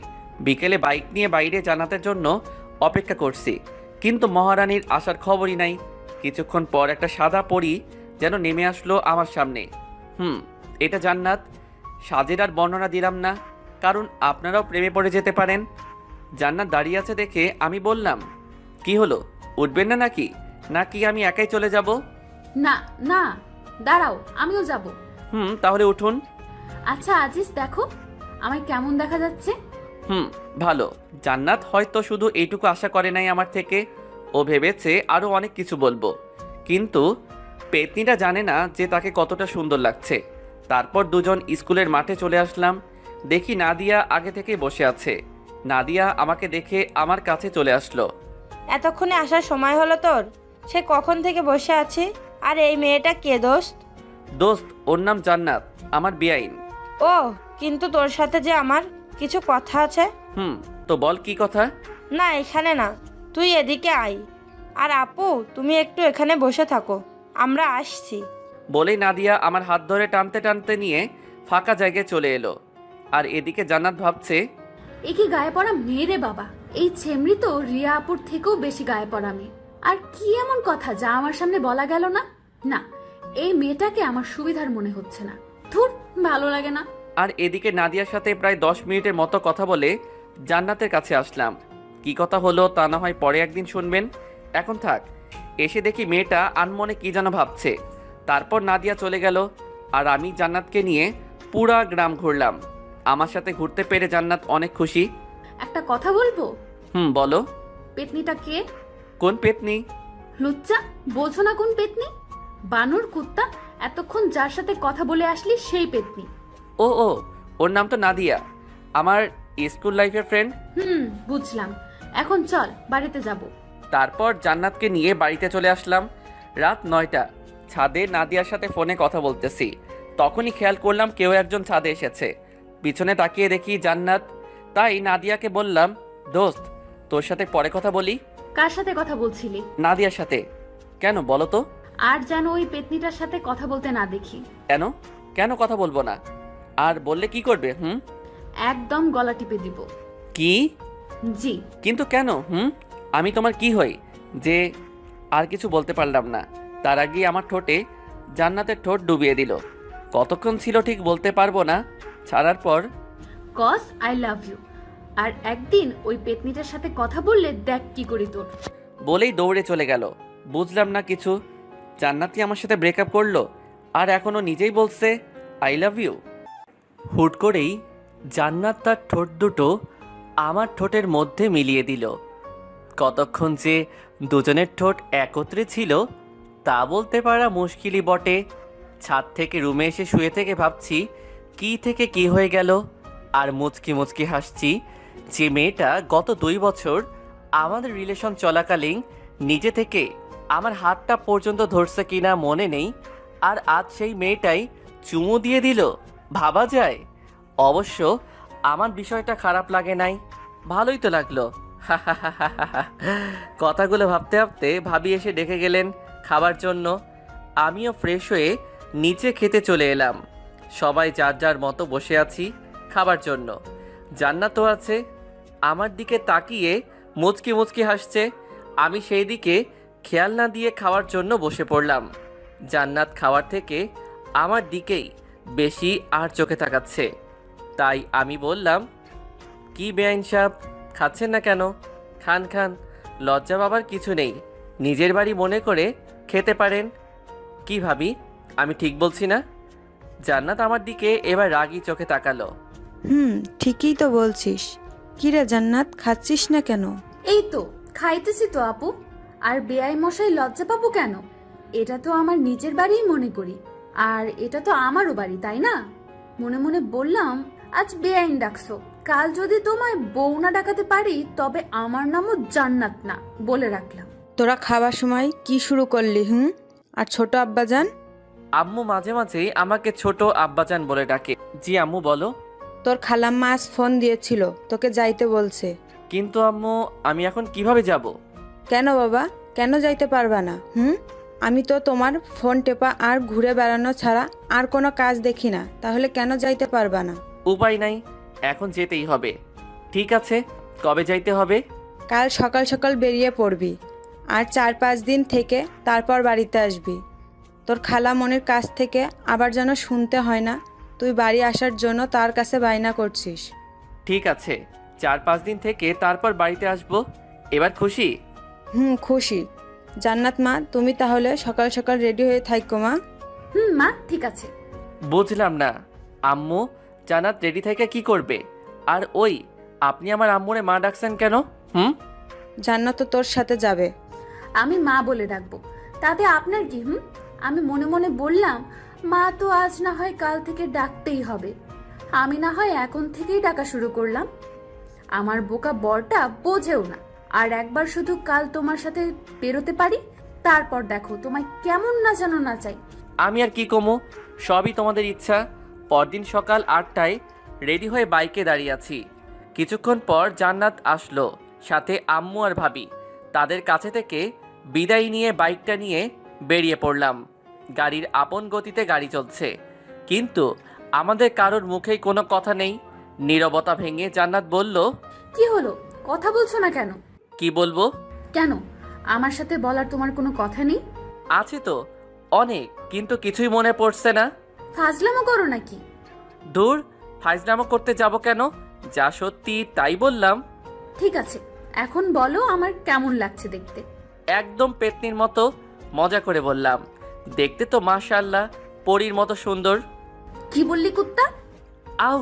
বিকেলে বাইক নিয়ে বাইরে জান্নাতের জন্য অপেক্ষা করছি, কিন্তু মহারানীর আসার খবরই নাই। কিছুক্ষণ পর একটা সাদা পরী যেন নেমে আসলো আমার সামনে। এটা জান্নাত। সাজের আর বর্ণনা দিলাম না, কারণ আপনারাও প্রেমে পড়ে যেতে পারেন। জান্নাত দাঁড়িয়ে আছে দেখে আমি বললাম, কি হলো, উঠবেন না নাকি আমি একাই চলে যাব? না না, দাঁড়াও, আমিও যাব। তাহলে উঠুন। আচ্ছা আজিজ, দেখো আমায় কেমন দেখা যাচ্ছে? ভালো। জান্নাত হয়তো শুধু এইটুকু আশা করে নাই আমার থেকে, ও ভেবেছে আরও অনেক কিছু বলবো। কিন্তু পেতনিটা জানে না যে তাকে কতটা সুন্দর লাগছে। তারপর দুজন স্কুলের মাঠে চলে আসলাম। দেখি নাদিয়া আগে থেকেই বসে আছে। নাদিয়া আমাকে দেখে আমার কাছে চলে আসলো। এতক্ষণে আসার সময় হলো তোর? সে কখন থেকে বসে আছে? আর এই মেয়েটা কে দোস্ত? দোস্ত, ওর নাম জান্নাত, আমার বেআইন। ও, কিন্তু তোর সাথে যে আমার কিছু কথা আছে। তো বল কি কথা? না, এখানে না, তুই এদিকে আয়। আর আপু, তুমি একটু এখানে বসে থাকো, আমরা আসছি। বলেই নাদিয়া আমার হাত ধরে টানতে টানতে নিয়ে ফাঁকা জায়গায় চলে এলো। আর এদিকে জান্নাত ভাবছে, এ কি গায়ে পড়া মেয়ে রে বাবা! এই ছেমরি তো রিয়া আপুর থেকেও বেশি গায়ে পড়া মেয়ে। আর কি এমন কথা যা আমার সামনে বলা গেল না? না, এই মেয়েটাকে আমার সুবিধার মনে হচ্ছে না। ধুর, ভালো লাগে না। আর এদিকে নাদিয়ার সাথে প্রায় 10 মিনিটের মতো কথা বলে জান্নাতের কাছে আসলাম। কি কথা হলো তা না হয় পরে একদিন শুনবেন, এখন থাক। এসে দেখি মেয়েটা আনমনে কি যেন ভাবছে। তারপর নাদিয়া চলে গেল আর আমি জান্নাতকে নিয়ে পুরা গ্রাম ঘুরলাম। আমার সাথে ঘুরতে পেরে জান্নাত অনেক খুশি। একটা কথা বলবো? বলো। পেতনিটা কে? কোন পেতনি? লুচ্চা, বোঝো না কোন পেতনি? বানর কুত্তা, এতক্ষণ যার সাথে কথা বলে আসলি সেই পেতনি। ও, ওর নাম তো নাদিয়া, আমার স্কুল লাইফের ফ্রেন্ড। বুঝলাম। এখন চল, বাড়িতে যাব। তারপর জান্নাতকে নিয়ে বাড়িতে চলে আসলাম। রাত 9টা। ছাদে নাদিয়ার সাথে ফোনে কথা বলতেছি। তখনই খেয়াল করলাম কেউ একজন ছাদে এসেছে। পিছনে তাকিয়ে দেখি জান্নাত। তাই নাদিয়াকে বললাম, দোস্ত, তোর সাথে পরে কথা বলি। কার সাথে কথা বলছিলি? নাদিয়ার সাথে। কেন বলো তো? আর যেন ওই পেতনিটার সাথে কথা বলতে না দেখি। কেন? কেন কথা বলবো না? আর বললে কি করবে? একদম গলা টিপে দিব। কি? জি। কিন্তু কেন? আমি তোমার কি হই যে? আর কিছু বলতে পারলাম না। তার আগেই আমার ঠোঁটে জান্নাতের ঠোঁট ডুবিয়ে দিল। কতক্ষণ ছিল ঠিক বলতে পারবো না। ছাড়ার পর, কজ আই লাভ ইউ। আর একদিন ওই পেতনিটার সাথে কথা বললে দেখ কি করি তোর। বলেই দৌড়ে চলে গেল। বুঝলাম না কিছু। জান্নাতি আমার সাথে ব্রেকআপ করলো আর এখনো নিজেই বলছে আই লাভ ইউ। হুট করেই জান্নাত তার ঠোঁট দুটো আমার ঠোঁটের মধ্যে মিলিয়ে দিল। কতক্ষণ যে দুজনের ঠোঁট একত্রে ছিল তা বলতে পারা মুশকিলই বটে। ছাদ থেকে রুমে এসে শুয়ে থেকে ভাবছি কি থেকে কি হয়ে গেল। আর মুচকি মুচকি হাসছি যে মেয়েটা গত 2 বছর আমাদের রিলেশন চলাকালীন নিজে থেকে আমার হাতটা পর্যন্ত ধরছে কিনা মনে নেই, আর আজ সেই মেয়েটাই চুমু দিয়ে দিল। ভাবা যায়? অবশ্য আমার বিষয়টা খারাপ লাগে নাই, ভালোই তো লাগলো। কথাগুলো ভাবতে ভাবতে ভাবি এসে ডেকে গেলেন খাবার জন্য। আমিও ফ্রেশ হয়ে নিচে খেতে চলে এলাম। সবাই যার যার মতো বসে আছি খাবার জন্য। জান্নাতও আছে। আমার দিকে তাকিয়ে মুচকি মুচকি হাসছে। আমি সেই দিকে খেয়াল না দিয়ে খাওয়ার জন্য বসে পড়লাম। জান্নাত খাওয়ার থেকে আমার দিকেই বেশি আর চোখে তাকাচ্ছে। তাই আমি বললাম, কি বেআইন সাহেব, খাচ্ছেন না কেন? খান খান, লজ্জা পাবার কিছু নেই। নিজের বাড়ি মনে করে খেতে পারেন। কি ভাবি, আমি ঠিক বলছি না? জান্নাত আমার দিকে এবার রাগী চোখে তাকালো। ঠিকই তো বলছিস। কি রে জান্নাত, খাচ্ছিস না কেন? এই তো খাইতেছি তো আপু। আর বেআই মশাই লজ্জা পাবো কেন? এটা তো আমার নিজের বাড়িই মনে করি। আর এটা তো আমারও বাড়ি, তাই না? মনে মনে বললাম, আজ বেআইন ডাকছো, কাল যদি তোমায় বউ না ডাকাতে পারি তবে আমার নামও জান্নাত না, বলে রাখলাম। তোরা খাবার সময় কি শুরু করলি? আর ছোট আব্বাজান? আম্মু মাঝে মাঝে আমাকে ছোট আব্বাজান বলে ডাকে। জি আম্মু বলো। তোর খালাম্মা আজ ফোন দিয়েছিল, তোকে যাইতে বলছে। কিন্তু আম্মু, আমি এখন কিভাবে যাব? কেন বাবা, কেন যাইতে পারবা না? আমি তো তোমার ফোন টেপা আর ঘুরে বেড়ানো ছাড়া আর কোনো কাজ দেখি না, তাহলে কেন যাইতে পারবা না? উপায় নাই, এখন যেতেই হবে। ঠিক আছে, কবে যাইতে হবে? কাল সকাল সকাল বেরিয়ে পড়বি আর 4-5 দিন থেকে তারপর বাড়িতে আসবি। তোর খালা মনির কাছ থেকে আবার যেন শুনতে হয় না তুই বাড়ি আসার জন্য তার কাছে বায়না করছিস। ঠিক আছে, 4-5 দিন থেকে তারপর বাড়িতে আসবো। এবার খুশি? খুশি। জান্নাত মা, তুমি তাহলে সকাল সকাল রেডি হয়ে থাকো মা। মা, ঠিক আছে। বুঝলাম না আম্মু, জান্নাত রেডি থেকে কি করবে? আর ওই, আপনি আমার আম্মুরে মা ডাকছেন কেন? জান্নাত তো তোর সাথে যাবে। আমি মা বলে ডাকবো, তাতে আপনার কি? আমি মনে মনে বললাম, মা তো আজ না হয় কাল থেকে ডাকতেই হবে, আমি না হয় এখন থেকেই ডাকা শুরু করলাম। আমার বোকা বরটা বোঝেও না, আর একবার শুধু কাল তোমার সাথে বেরোতে পারি, তারপর দেখো তোমায় কেমন না যেন না চাই। আমি আর কি কমো, সবই তোমাদের ইচ্ছা। পরদিন সকাল 8টায় রেডি হয়ে বাইকে দাঁড়িয়ে আছি। কিছুক্ষণ পর জান্নাত আসলো, সাথে আম্মু আর ভাবি। তাদের কাছে থেকে বিদায় নিয়ে বাইকটা নিয়ে বেরিয়ে পড়লাম। গাড়ির আপন গতিতে গাড়ি চলছে, কিন্তু আমাদের কারোর মুখেই কোনো কথা নেই। নীরবতা ভেঙে জান্নাত বলল, কি হলো, কথা বলছো না কেন? কি বলবো? কেন, আমার সাথে বলার তোমার কোনো কথা নেই? আছে তো অনেক, কিন্তু কিছুই মনে পড়ছে না। ফাজলামো করো নাকি? দূর, ফাইজলামো করতে যাব কেন? যা সত্যি তাই বললাম। ঠিক আছে, এখন বলো আমার কেমন লাগছে দেখতে। একদম পেতনির মতো, মজা করে বললাম। দেখতে তো মাশাআল্লাহ পরীর মতো সুন্দর। কি বললি কুত্তা? আউ,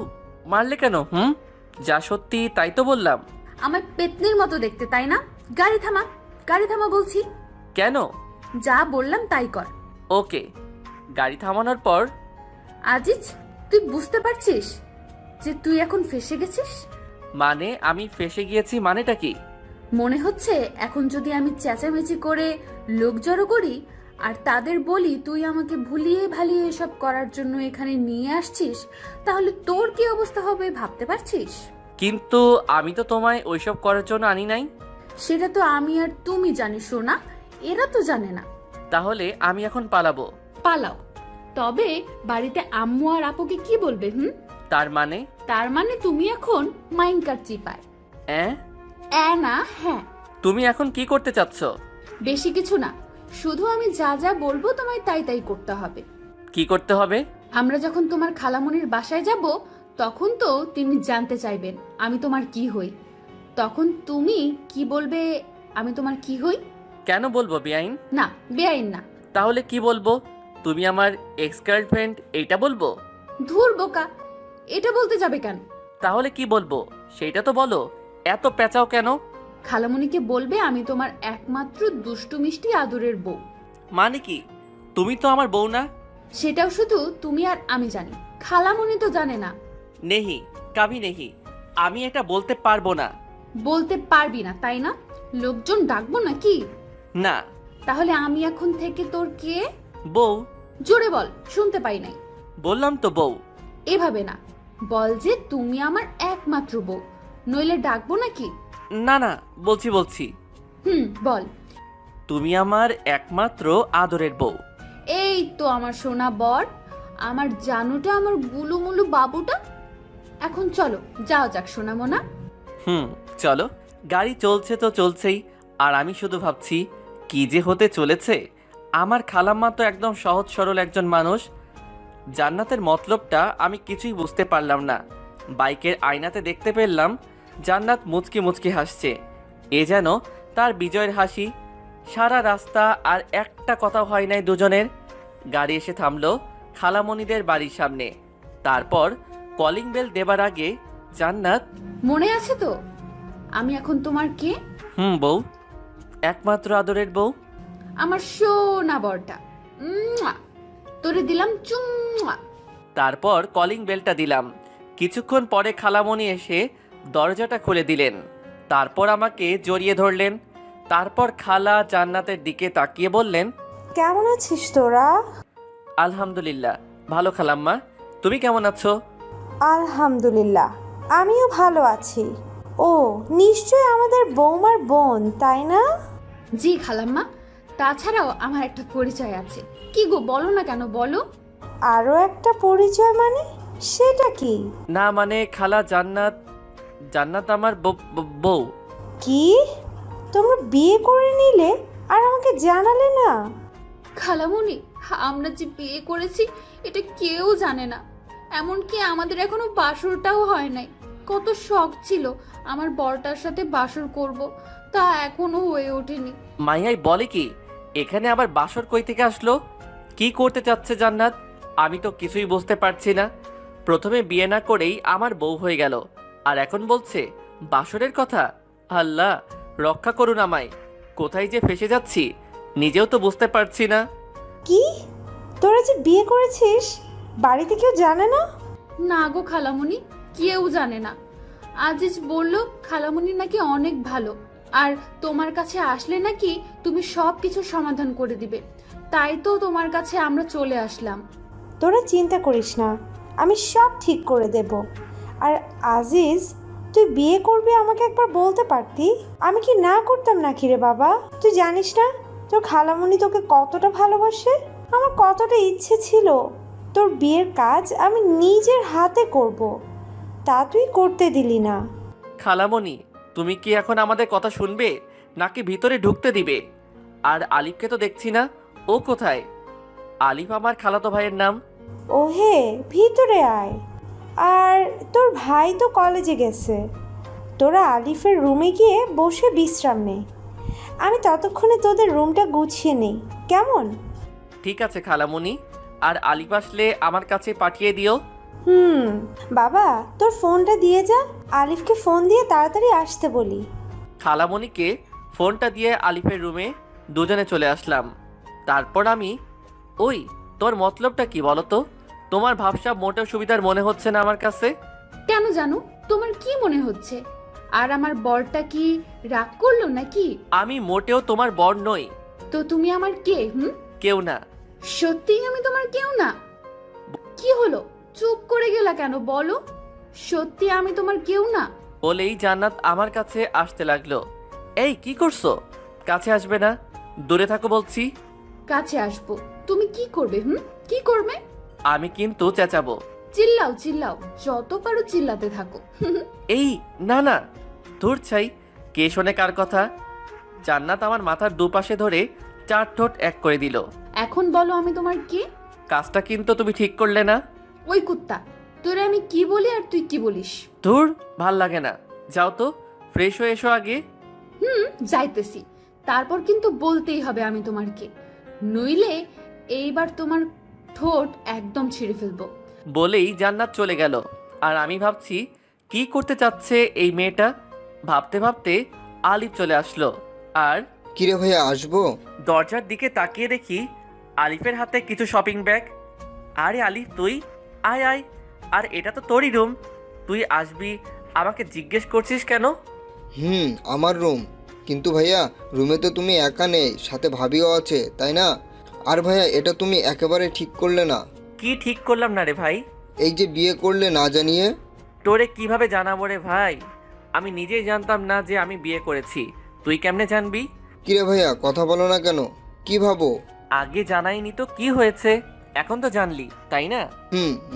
মারলে কেন? যা সত্যি তাই তো বললাম। আমার পেতনির মতো দেখতে, তাই না? গাড়ি থামা, গাড়ি থামা বলছি। কেন? যা বললাম তাই কর। ওকে। গাড়ি থামানোর পর, আজিজ, তুই বুঝতে পারছিস যে তুই এখন ফেসে গেছিস? মানে আমি ফেসে গিয়েছি মানেটা কি? মনে হচ্ছে এখন যদি আমি চেঁচামেচি করে লোক জড়ো করি আর তাদের বলি তুই আমাকে ভুলিয়ে ভালিয়ে এসব করার জন্য এখানে নিয়ে আসছিস, তাহলে তোর কি অবস্থা হবে ভাবতে পারছিস? কিন্তু আমি তো তোমায় ওইসব করার জন্য আনি নাই। সেটা তো আমি আর তুমি জানি সোনা, এরা তো জানে না। তাহলে আমি এখন পালাবো? পালাও, তবে বাড়িতে আম্মু আর আপুকে কি বলবে? তার মানে? তার মানে তুমি এখন মাইনকার চিপায়। না, হ্যাঁ। তুমি এখন কি করতে চাচ্ছ? বেশি কিছু না, শুধু আমি যা যা বলবো তোমায় তাই তাই করতে হবে। কি করতে হবে? আমরা যখন তোমার খালামণির বাসায় যাব, তখন তো তিনি জানতে চাইবেন আমি তোমার কি হই। তখন তুমি কি বলবে? আমি তোমার কি হই? কেন বলবো বেআইন? না, বেআইন না। তাহলে কি বলবো? তুমি আমার এক্স গার্লফ্রেন্ড এইটা বলবো? ধুর বোকা, এটা বলতে যাবে কেন? তাহলে কি বলবো সেইটা তো বলো, এত পেঁচাও কেন? খালামণিকে বলবে আমি তোমার একমাত্র দুষ্টু মিষ্টি আদরের বউ। মানে কি? তুমি তো আমার বউ না। সেটাও শুধু তুমি আর আমি জানি, খালামণি তো জানে না। নেহি কাভি নেহি, আমি এটা বলতে পারবো না। বলতে পারবি না তাই না? লোকজন ডাকবো নাকি? না। তাহলে আমি এখন থেকে তোর কে? বউ। জোরে বল, শুনতে পাই নাই। বললাম তো বউ। এভাবে না, বল যে তুমি আমার একমাত্র বউ, নইলে ডাকবো নাকি? না না, বলছি। বল। তুমি আমার একমাত্র আদরের বউ। এই তো আমার সোনা বর, আমার জানুটা, আমার গুলুমুলু বাবুটা। এখন চলো যাওয়া যাক সোনা মোনা। চলো। গাড়ি চলছে তো চলছেই, আর আমি শুধু ভাবছি কি যে হতে চলেছে। আমার খালাম্মা তো একদম সহজ সরল একজন মানুষ। জান্নাতের মতলবটা আমি কিছুই বুঝতে পারলাম না। বাইকের আয়নাতে দেখতে পেলাম জান্নাত মুচকি মুচকি হাসছে, এ যেন তার বিজয়ের হাসি। সারা রাস্তা আর একটা কথা হয় নাই দুজনের। গাড়ি এসে থামলো খালামণিদের বাড়ির সামনে। তারপর কলিং বেল দেবার আগে জান্নাত, মনে আছে তো আমি এখন তোমার কে? বউ, একমাত্র আদরের বউ। আমার সোনা বরটা, তোরে দিলাম চুম্মা। তারপর কলিং বেলটা দিলাম। কিছুক্ষণ পরে খালামণি এসে দরজাটা খুলে দিলেন। তারপর আমাকে জড়িয়ে ধরলেন। তারপর খালা জান্নাতের দিকে তাকিয়ে বললেন, কেমন আছিস তোরা? আলহামদুলিল্লাহ ভালো খালাম্মা, তুমি কেমন আছো? আলহামদুলিল্লাহ, আমিও ভালো আছি। ও নিশ্চয় আমাদের বৌমার বোন, তাই না? জি খালাম্মা, তাছাড়াও আমার একটা পরিচয় আছে। কি গো, বলো না কেন, বলো। আরো একটা পরিচয় মানে? সেটা কি? না মানে খালা, জান্নাত আমার বউ। কি, তোমরা বিয়ে করে নিলে আর আমাকে জানালে না? খালামণি, আমরা যে বিয়ে করেছি এটা কেউ জানে না, এমনকি আমাদের এখনো বাসরটাও হয় নাই। কত শখ ছিল আমার বরটার সাথে বাসর করব, তা এখনো হয়ে ওঠেনি। মাইয়াই বলে কি, এখানে আবার বাসর কই থেকে আসলো? কি করতে চাচ্ছে জান্নাত? আমি তো কিছুই বুঝতে পারছি না। প্রথমে বিয়ে না করেই আমার বউ হয়ে গেল, আর এখন বলছে বাসরের কথা। আল্লাহ রক্ষা করুন আমায়, কোথায় যে ফেসে যাচ্ছি নিজেও তো বুঝতে পারছি না। কি, তোরা যে বিয়ে করেছিস বাড়িতে কেউ জানে না? না গো খালামণি, কেউ জানে না। আজিজ বলল খালামণি নাকি অনেক ভালো, আর তোমার কাছে আসলে নাকি তুমি সব কিছু সমাধান করে দিবে। তাই তো তোমার কাছে আমরা চলে আসলাম। তোরা চিন্তা করিস না, আমি সব ঠিক করে দেব। আর আজিজ, তুই বিয়ে করবি আমাকে একবার বলতে পারতি, আমি কি না করতাম নাকি রে বাবা? তুই জানিস না তোর খালামণি তোকে কতটা ভালোবাসে। আমার কতটা ইচ্ছে ছিল তোর বিয়ের কাজ আমি নিজের হাতে করব, তা তুই করতে দিলি না। খালামণি, তুমি কি এখন আমাদের কথা শুনবে নাকি ভিতরে ঢুকতে দিবে? আর আলিফকে তো দেখছি না, ও কোথায়? আলিফ আমার খালাতো ভাইয়ের নাম। ও হে, ভিতরে আয়। আর তোর ভাই তো কলেজে গেছে, তোরা আলিফের রুমে গিয়ে বসে বিশ্রাম নে। আমি ততক্ষণে তোদের রুমটা গুছিয়ে নেই, কেমন? ঠিক আছে খালামণি, আর আলিফ আসলে আমার কাছে পাঠিয়ে দিও। বাবা, তোর ফোনটা দিয়ে যা, আলিফকে ফোন দিয়ে তাড়াতাড়ি আসতে বলি। খালামণিকে ফোনটা দিয়ে আলিফের রুমে দুজনে চলে আসলাম। তারপর আমি, ওই তোর মতলবটা কি বলো তো? তোমার ভাবসাব মোটেও সুবিধার মনে হচ্ছে না আমার কাছে। কেন জানো, তোমার কি মনে হচ্ছে? আর আমার বরটা কি রাগ করলো নাকি? আমি মোটেও তোমার বর নই। তো তুমি আমার কে? কেউ না। সত্যিই আমি তোমার কেউ না? কি হলো, চুপ করে গেলা কেন? বলো, সত্যি আমি তোমার কেউ না? বলেই জান্নাত আমার কাছে আসতে লাগলো। এই কি করছো? কাছে আসবে না, দূরে থাকো বলছি। কাছে আসবো? তুমি কি করবে? কি করবে? আমি কিন্তু চেঁচাবো। চিল্লাও চিল্লাও, যত পারো চিল্লাতে থাকো। এই না না, ধুর ছাই, কে শোনে কার কথা? জান্নাত আমার মাথার দুপাশে ধরে চার ঠোঁট এক করে দিল। এখন বলো আমি তোমার কে? কাজটা কিন্তু তুমি ঠিক করলে না। ওই কুত্তা, তোরে আমি কি বলি আর তুই কি বলিস? ধুর, ভাল লাগে না। যাও তো, ফ্রেশ হয়ে এসো আগে। যাইতেছি, তারপর কিন্তু বলতেই হবে আমি তোমার কে, নইলে এইবার তোমার ঠোঁট একদম ছিঁড়ে ফেলবো। বলেই জান্নাত চলে গেল। আর আমি ভাবছি কি করতে চাচ্ছে এই মেয়েটা। ভাবতে ভাবতে আলিফ চলে আসলো। আর কিরে ভাইয়া, আসবো? দরজার দিকে তাকিয়ে দেখি আলিফের হাতে কিছু শপিং ব্যাগ। আরে আলিফ, তুই আয় আয়। আর এটা তো তোরই রুম, তুই আসবি, আমাকে জিজ্ঞেস করছিস কেন? আমার রুম। কিন্তু ভাইয়া, রুমে তো তুমি একা নেই, সাথে ভাবিও আছে, তাই না? আর ভাইয়া, এটা তুমি একেবারে ঠিক করলে না। কি ঠিক করলাম না রে ভাই? এই যে বিয়ে করলে না জানিয়ে। তোরে কিভাবে জানাবো রে ভাই? আমি নিজেই জানতাম না যে আমি বিয়ে করেছি, তুই কেমনে জানবি? কিরে ভাইয়া, কথা বলো না কেন? কি ভাবো? আগে জানাইনি তো কি হয়েছে, এখন তো জানলি, তাই না?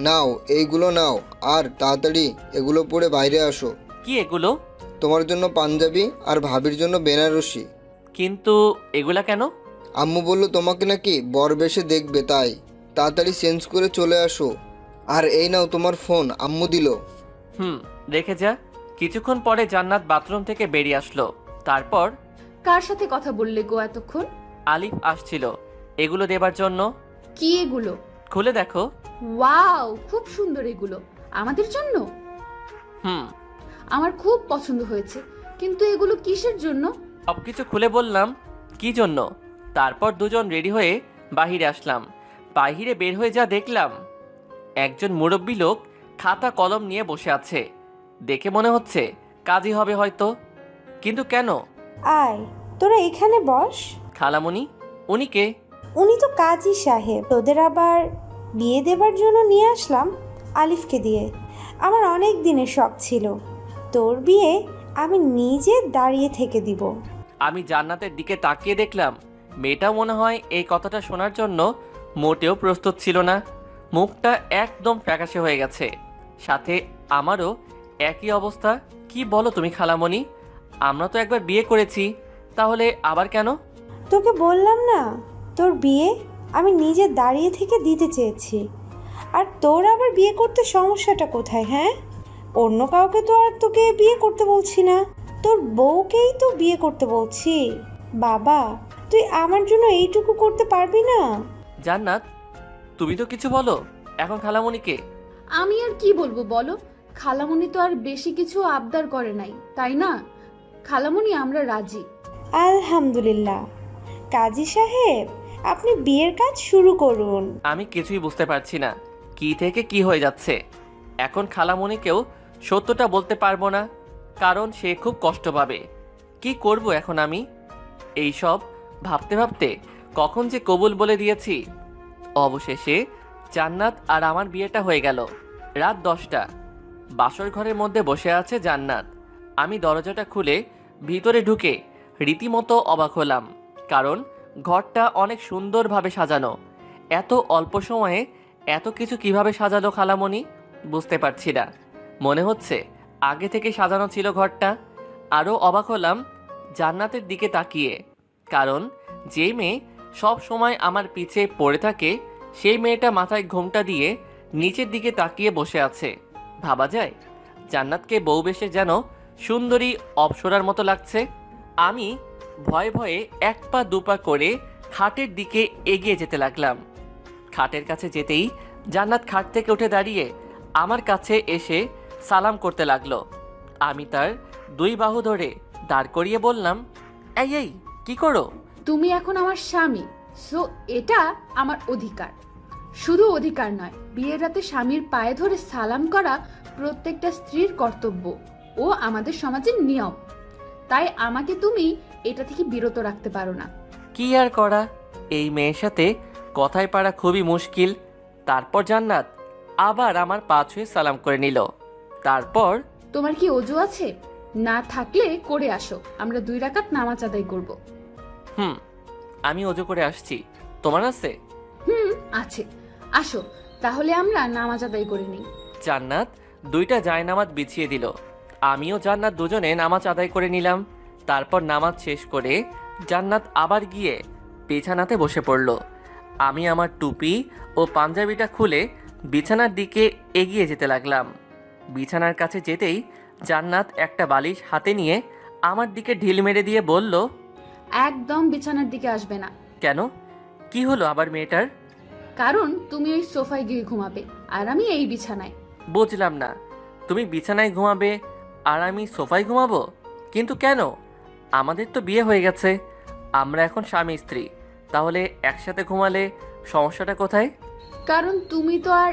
নাও, এইগুলো নাও, আর তাড়াতাড়ি এগুলো পরে বাইরে আসো। কি এগুলো? তোমার জন্য পাঞ্জাবি আর ভাবির জন্য বেনারসি। কিন্তু এগুলা কেন? আম্মু বললো তোমাকে নাকি বর বেশে দেখবে, তাই তাড়াতাড়ি চেঞ্জ করে চলে আসো। আর এই নাও তোমার ফোন, আম্মু দিল। রেখে যা। কিছুক্ষণ পরে জান্নাত বাথরুম থেকে বেরিয়ে আসলো। তারপর, কার সাথে কথা বললে গো এতক্ষণ? আলিফ আসছিল এগুলো দেবার জন্য। কি এগুলো? খুলে দেখো। ওয়াও, খুব সুন্দর এগুলো। আমাদের জন্য? আমার খুব পছন্দ হয়েছে, কিন্তু এগুলো কিসের জন্য? সবকিছু খুলে বললাম কি জন্য। তারপর দুজন রেডি হয়ে বাহিরে আসলাম। বাহিরে বের হয়ে যা দেখলাম, একজন মুরব্বী লোক খাতা কলম নিয়ে বসে আছে। দেখে মনে হচ্ছে কাজী হবে হয়তো, কিন্তু কেন? আয়, তোরা এখানে বস। খালামণি, উনি কে? উনি তো কাজী সাহেব। তোদের আবার বিয়ে দেবার জন্য নিয়ে আসলাম আলিফকে দিয়ে। আমার অনেক দিনের শখ ছিল তোর বিয়ে আমি নিজে দাঁড়িয়ে থেকে দিব। আমি জান্নাতের দিকে তাকিয়ে দেখলাম মেয়েটাও মনে হয় এই কথাটা শোনার জন্য মোটেও প্রস্তুত ছিল না। মুখটা একদম ফ্যাকাশে হয়ে গেছে, সাথে আমারও একই অবস্থা। কি বলো তুমি খালামণি? আমরা তো একবার বিয়ে করেছি, তাহলে আবার কেন? তোকে বললাম না, তোর বিয়ে আমি নিজে দাঁড়িয়ে থেকে দিতে চেয়েছি। আর তোর আবার বিয়ে করতে সমস্যাটা কোথায়? হ্যাঁ, অন্য কাউকে তো আর তোকে বিয়ে করতে বলছি না, তোর বউকেই তো বিয়ে করতে বলছি। বাবা, তুই আমার জন্য এইটুকু করতে পারবি না? জান্নাত, তুমি তো কিছু বলো এখন খালামণিকে। আমি আর কি বলবো বলো? খালামণি তো আর বেশি কিছু আবদার করে নাই, তাই না? খালামণি, আমরা রাজি। আলহামদুলিল্লাহ। কাজী সাহেব, আপনি বিয়ের কাজ শুরু করুন। আমি কিছুই বুঝতে পারছি না কি থেকে কি হয়ে যাচ্ছে। এখন খালামণিকেও সত্যটা বলতে পারবো না, কারণ সে খুব কষ্ট পাবে। কি করব এখন আমি? এই সব ভাবতে ভাবতে কখন যে কবুল বলে দিয়েছি। অবশেষে জান্নাত আর আমার বিয়েটা হয়ে গেল। রাত 10টা। বাসর ঘরের মধ্যে বসে আছে জান্নাত। আমি দরজাটা খুলে ভিতরে ঢুকে রীতিমতো অবাক হলাম, কারণ ঘরটা অনেক সুন্দরভাবে সাজানো। এত অল্প সময়ে এত কিছু কিভাবে সাজালো খালামণি বুঝতে পারছি না। মনে হচ্ছে আগে থেকে সাজানো ছিল ঘরটা। আরও অবাক হলাম জান্নাতের দিকে তাকিয়ে, কারণ যে মেয়ে সব সময় আমার পিছে পড়ে থাকে সেই মেয়েটা মাথায় ঘোমটা দিয়ে নিচের দিকে তাকিয়ে বসে আছে। ভাবা যায় জান্নাতকে বউ বেশে যেন সুন্দরী অপ্সরার মতো লাগছে। আমি ভয়ে ভয়ে এক পা দুপা করে খাটের দিকে এগিয়ে যেতে লাগলাম। খাটের কাছে যেতেই জান্নাত খাট থেকে উঠে দাঁড়িয়ে আমার কাছে এসে সালাম করতে লাগলো। আমি তার 2 বাহু ধরে দাঁড় করিয়ে বললাম, এই এই কি করো? তুমি এখন আমার স্বামী, সো এটা আমার অধিকার। শুধু অধিকার নয়, বিয়ের রাতে স্বামীর পায়ে ধরে সালাম করা প্রত্যেকটা স্ত্রীর কর্তব্য ও আমাদের সমাজের নিয়ম। তাই আমাকে তুমি এটা থেকে বিরত রাখতে পারো না। কি আর করা, এই মেয়ের সাথে কথায় পারা খুবই মুশকিল। তারপর জান্নাত আবার আমার পা ছুঁয়ে সালাম করে নিল। তারপর, তোমার কি অজু আছে? না থাকলে করে আসো, আমরা 2 রাকাত নামাজ আদায় করব। আমি অজু করে আসছি, তোমার আছে? আছে, আসো তাহলে আমরা নামাজ আদায় করে নিই। জান্নাত 2টা জায়নামাজ বিছিয়ে দিল। আমিও জান্নাত দুজনে নামাজ আদায় করে নিলাম। তারপর নামাজ শেষ করে জান্নাত আবার গিয়ে বিছানাতে বসে পড়ল। আমি আমার টুপি ও পাঞ্জাবিটা খুলে বিছানার দিকে এগিয়ে যেতে লাগলাম। বিছানার কাছে যেতেই জান্নাত একটা বালিশ হাতে নিয়ে আমার দিকে ঢিল মেরে দিয়ে বলল, একদম বিছানার দিকে আসবে না। কেন? কি হলো আবার মেয়েটার? কারণ তুমি ওই সোফায় গিয়ে ঘুমাবে আর আমি এই বিছানায়। বুঝলাম না, তুমি বিছানায় ঘুমাবে আর আমি সোফায় ঘুমাবো? কিন্তু কেন? আমাদের তো বিয়ে হয়ে গেছে, আমরা এখন স্বামী স্ত্রী, তাহলে একসাথে ঘুমালে সমস্যাটা কোথায়? কারণ তুমি তো আর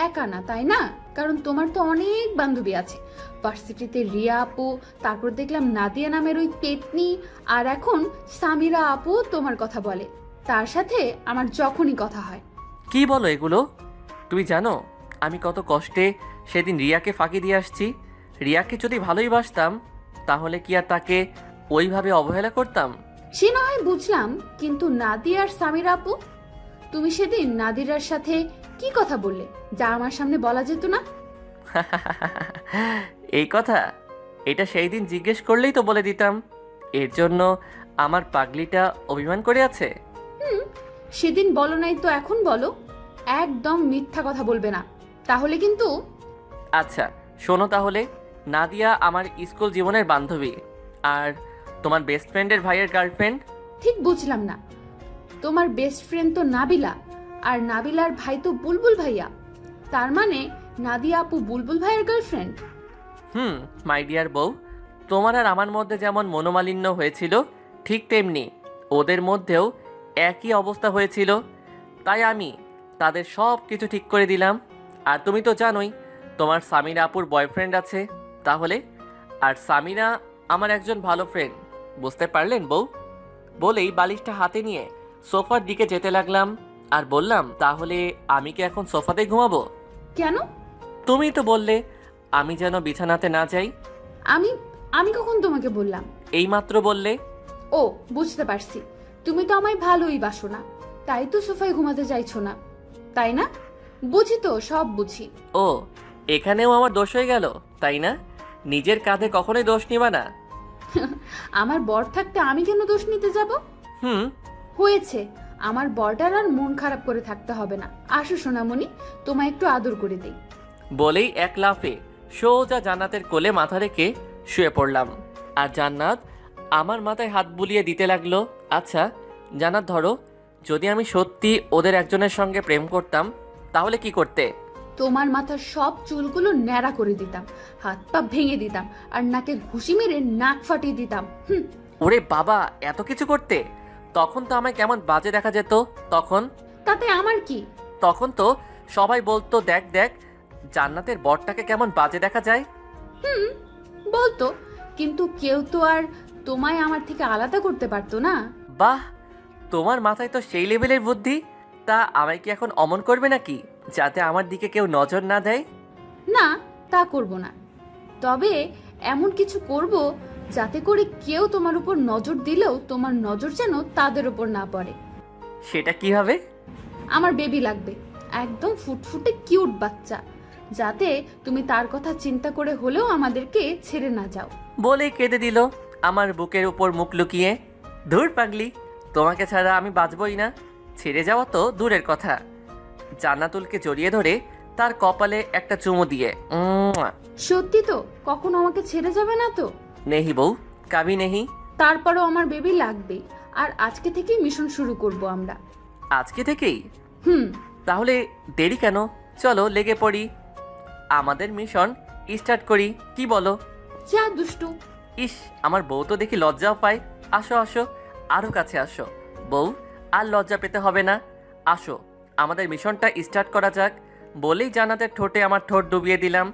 একা না, তাই না? কারণ তোমার তো অনেক বান্ধবী আছে। ভার্সিটিতে রিয়া আপু, তারপর দেখলাম নাদিয়া নামের ওই পেতনি, আর এখন সামিরা আপু তোমার কথা বলে। তার সাথে আমার যখনই কথা হয়। কি বলো এগুলো? তুমি জানো আমি কত কষ্টে সেদিন রিয়াকে ফাঁকি দিয়ে আসছি। রিয়াকে যদি ভালোই বাসতাম তাহলে কি আর তাকে ওইভাবে অবহেলা করতাম? সে না হয় বুঝলাম, কিন্তু নাদিয়া আর সামিরা আপু, তুমি সেদিন নাদিরার সাথে কি কথা বললে যা আমার সামনে বলা যেত না? এই কথা এটা সেই দিন জিজ্ঞেস করলেই তো বলে দিতাম। এর জন্য আমার পাগলিটা অভিমান করে আছে। সেদিন বলো নাই তো এখন বলো। একদম মিথ্যা কথা বলবে না, তাহলে কিন্তু। আচ্ছা শোনো তাহলে, নাদিয়া আমার স্কুল জীবনের বান্ধবী, আর তোমার বেস্ট ফ্রেন্ডের ভাইয়ের গার্লফ্রেন্ড। ঠিক বুঝলাম না, তোমার বেস্ট ফ্রেন্ড তো নাবিলা, আর নাবিলার ভাই তো বুলবুল ভাইয়া। তার মানে নাদিয়া আপু বুলবুল ভাইয়ের গার্লফ্রেন্ড? মাই ডিয়ার বউ, তোমার আর আমার মধ্যে যেমন মনোমালিন্য হয়েছিল ঠিক তেমনি ওদের মধ্যেও একই অবস্থা হয়েছিল। তাই আমি তাদের সব কিছু ঠিক করে দিলাম। আর তুমি তো জানোই তোমার সামিরা আপুর বয়ফ্রেন্ড আছে। তাহলে আর সামিরা আমার একজন ভালো ফ্রেন্ড, বুঝতে পারলেন বউ? বলেই বালিশটা হাতে নিয়ে সোফার দিকে যেতে লাগলাম আর বললাম, তাহলে আমি কি এখন সোফাতে ঘুমাবো? কেন? তুমি তো বললে আমি যেন বিছানাতে না যাই। আমি আমি কখন তোমাকে বললাম? এইমাত্র বললে। ও, বুঝতে পারছি, তুমি তো আমায় ভালোই বাসো না, তাই তো সোফায় ঘুমাতে চাইছো না, তাই না? বুঝি তো, সব বুঝি। ও, এখানেও আমার দোষ হয়ে গেল, তাই না? নিজের কাঁধে কখনোই দোষ নিবা না। আমার বর থাকতে আমি কেন দোষ নিতে যাব? হয়েছে, আমার বরটার আর মন খারাপ করে থাকতে হবে না। আসো সোনামণি, তোমায় একটু আদর করে দেই। বলেই এক লাফে সোজা জান্নাতের কোলে মাথা রেখে শুয়ে পড়লাম। আর জান্নাত আমার মাথায় হাত বুলিয়ে দিতে লাগলো। আচ্ছা জান্নাত, ধরো যদি আমি সত্যি ওদের একজনের সঙ্গে প্রেম করতাম তাহলে কি করতে? তোমার মাথার সব চুলগুলো ন্যাড়া করে দিতাম, হাত পা ভেঙে দিতাম, আর নাকে ঘুষি মেরে নাক ফাটিয়ে দিতাম। ওরে বাবা, এত কিছু করতে? তখন তো আমায় কেমন বাজে দেখা যেত। তাতে আমার কি? তখন তো সবাই বলতো, দেখ দেখ জান্নাতের বরটাকে কেমন বাজে দেখা যায়। বলতো, কিন্তু কেউ তো আর তোমায় আমার থেকে আলাদা করতে পারতো না। বাহ, তোমার মাথায় তো সেই লেভেলের বুদ্ধি। তা আমায় কি এখন অমন করবে নাকি, যাতে আমার দিকে কেউ নজর না দেয়? না, তা করব না। তবে এমন কিছু করব যাতে করে কেউ তোমার উপর নজর দিলেও তোমার নজর যেন তাদের উপর না পড়ে। সেটা কিভাবে? আমার বেবি লাগবে, একদম ফুটফুটে কিউট বাচ্চা, যাতে তুমি তার কথা চিন্তা করে হলেও আমাদেরকে ছেড়ে না যাও। বলেই কেঁদে দিল আমার বুকের উপর মুখ লুকিয়ে। ধুর পাগলি, তোমাকে ছাড়া আমি বাঁচবই না। ছেড়ে যাওয়া তো দূরের কথা, জান্নাতুলকে জড়িয়ে ধরে তার কপালে একটা চুমু দিয়ে সত্যি তো? কখনো আমাকে ছেড়ে যাবে না তো? নেহি বউ, কাবি নেহি। তারপরও আমার বেবি লাগবে, আর আজকে থেকেই মিশন শুরু করব আমরা। আজকে থেকেই? হুম। তাহলে দেরি কেন, চলো লেগে পড়ি, আমাদের মিশন স্টার্ট করি, কি বলো? যা দুষ্টু। ইস, আমার বউ তো দেখি লজ্জাও পায়। আসো আসো, আরো কাছে আসো বউ, আর লজ্জা পেতে হবে না। আসো, আমাদের মিশনটা স্টার্ট করা যাক। বলেই জান্নাতের ঠোঁটে আমার ঠোঁট ডুবিয়ে দিলাম।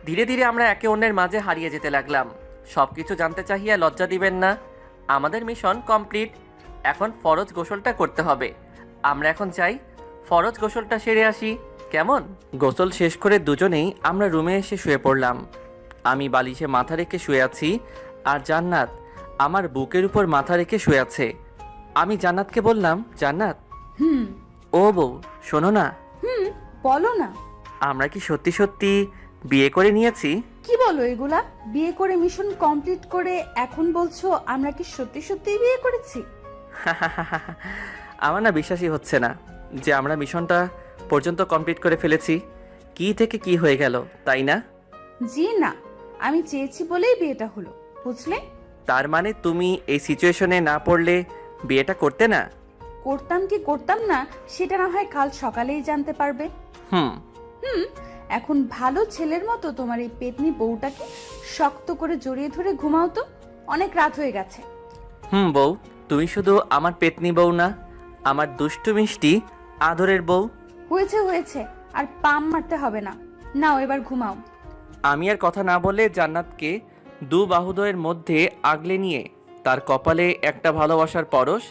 ধীরে ধীরে আমরা একে অন্যের মাঝে হারিয়ে যেতে লাগলাম। সব কিছু জানতে চাহিয়া লজ্জা দিবেন না। আমাদের মিশন কমপ্লিট। এখন ফরজ গোসলটা করতে হবে। আমরা এখন যাই, ফরজ গোসলটা সেরে আসি, কেমন? গোসল শেষ করে দুজনেই আমরা রুমে এসে শুয়ে পড়লাম। আমি বালিশে মাথা রেখে শুয়ে আছি, আর জান্নাত আমার বুকের উপর মাথা রেখে শুয়ে আছে। আমি জান্নাতকে বললাম, জান্নাত। ও বউ, শোনো না। বলো না। আমরা কি সত্যি সত্যি বিয়ে করে নিয়েছি? কি বলো এগুলা? বিয়ে করে মিশন কমপ্লিট করে এখন বলছো আমরা কি সত্যি সত্যি বিয়ে করেছি? আমার না বিশ্বাসই হচ্ছে না যে আমরা মিশনটা পর্যন্ত কমপ্লিট করে ফেলেছি। কি থেকে কি হয়ে গেল, তাই না? জি না, আমি চেয়েছি বলেই বিয়েটা হলো, বুঝলে? তার মানে তুমি এই সিচুয়েশনে না পড়লে বিয়েটা করতে না? করতাম কি করতাম না সেটা না হয় কাল সকালেই জানতে পারবে। হুম। এখন ভালো ছেলের মতো তোমার এই পেতনি বউটাকে শক্ত করে জড়িয়ে ধরে ঘুমাও তো, অনেক রাত হয়ে গেছে। বউ, তুমি শুধু আমার পেতনি বউ না, আমার দুষ্টু মিষ্টি আদরের বউ। হয়েছে হয়েছে, আর পাম মারতে হবে না, নাও এবার ঘুমাও। আমি আর কথা না বলে জান্নাতকে দু বাহুদয়ের মধ্যে আগলে নিয়ে তার কপালে একটা ভালোবাসার পরশ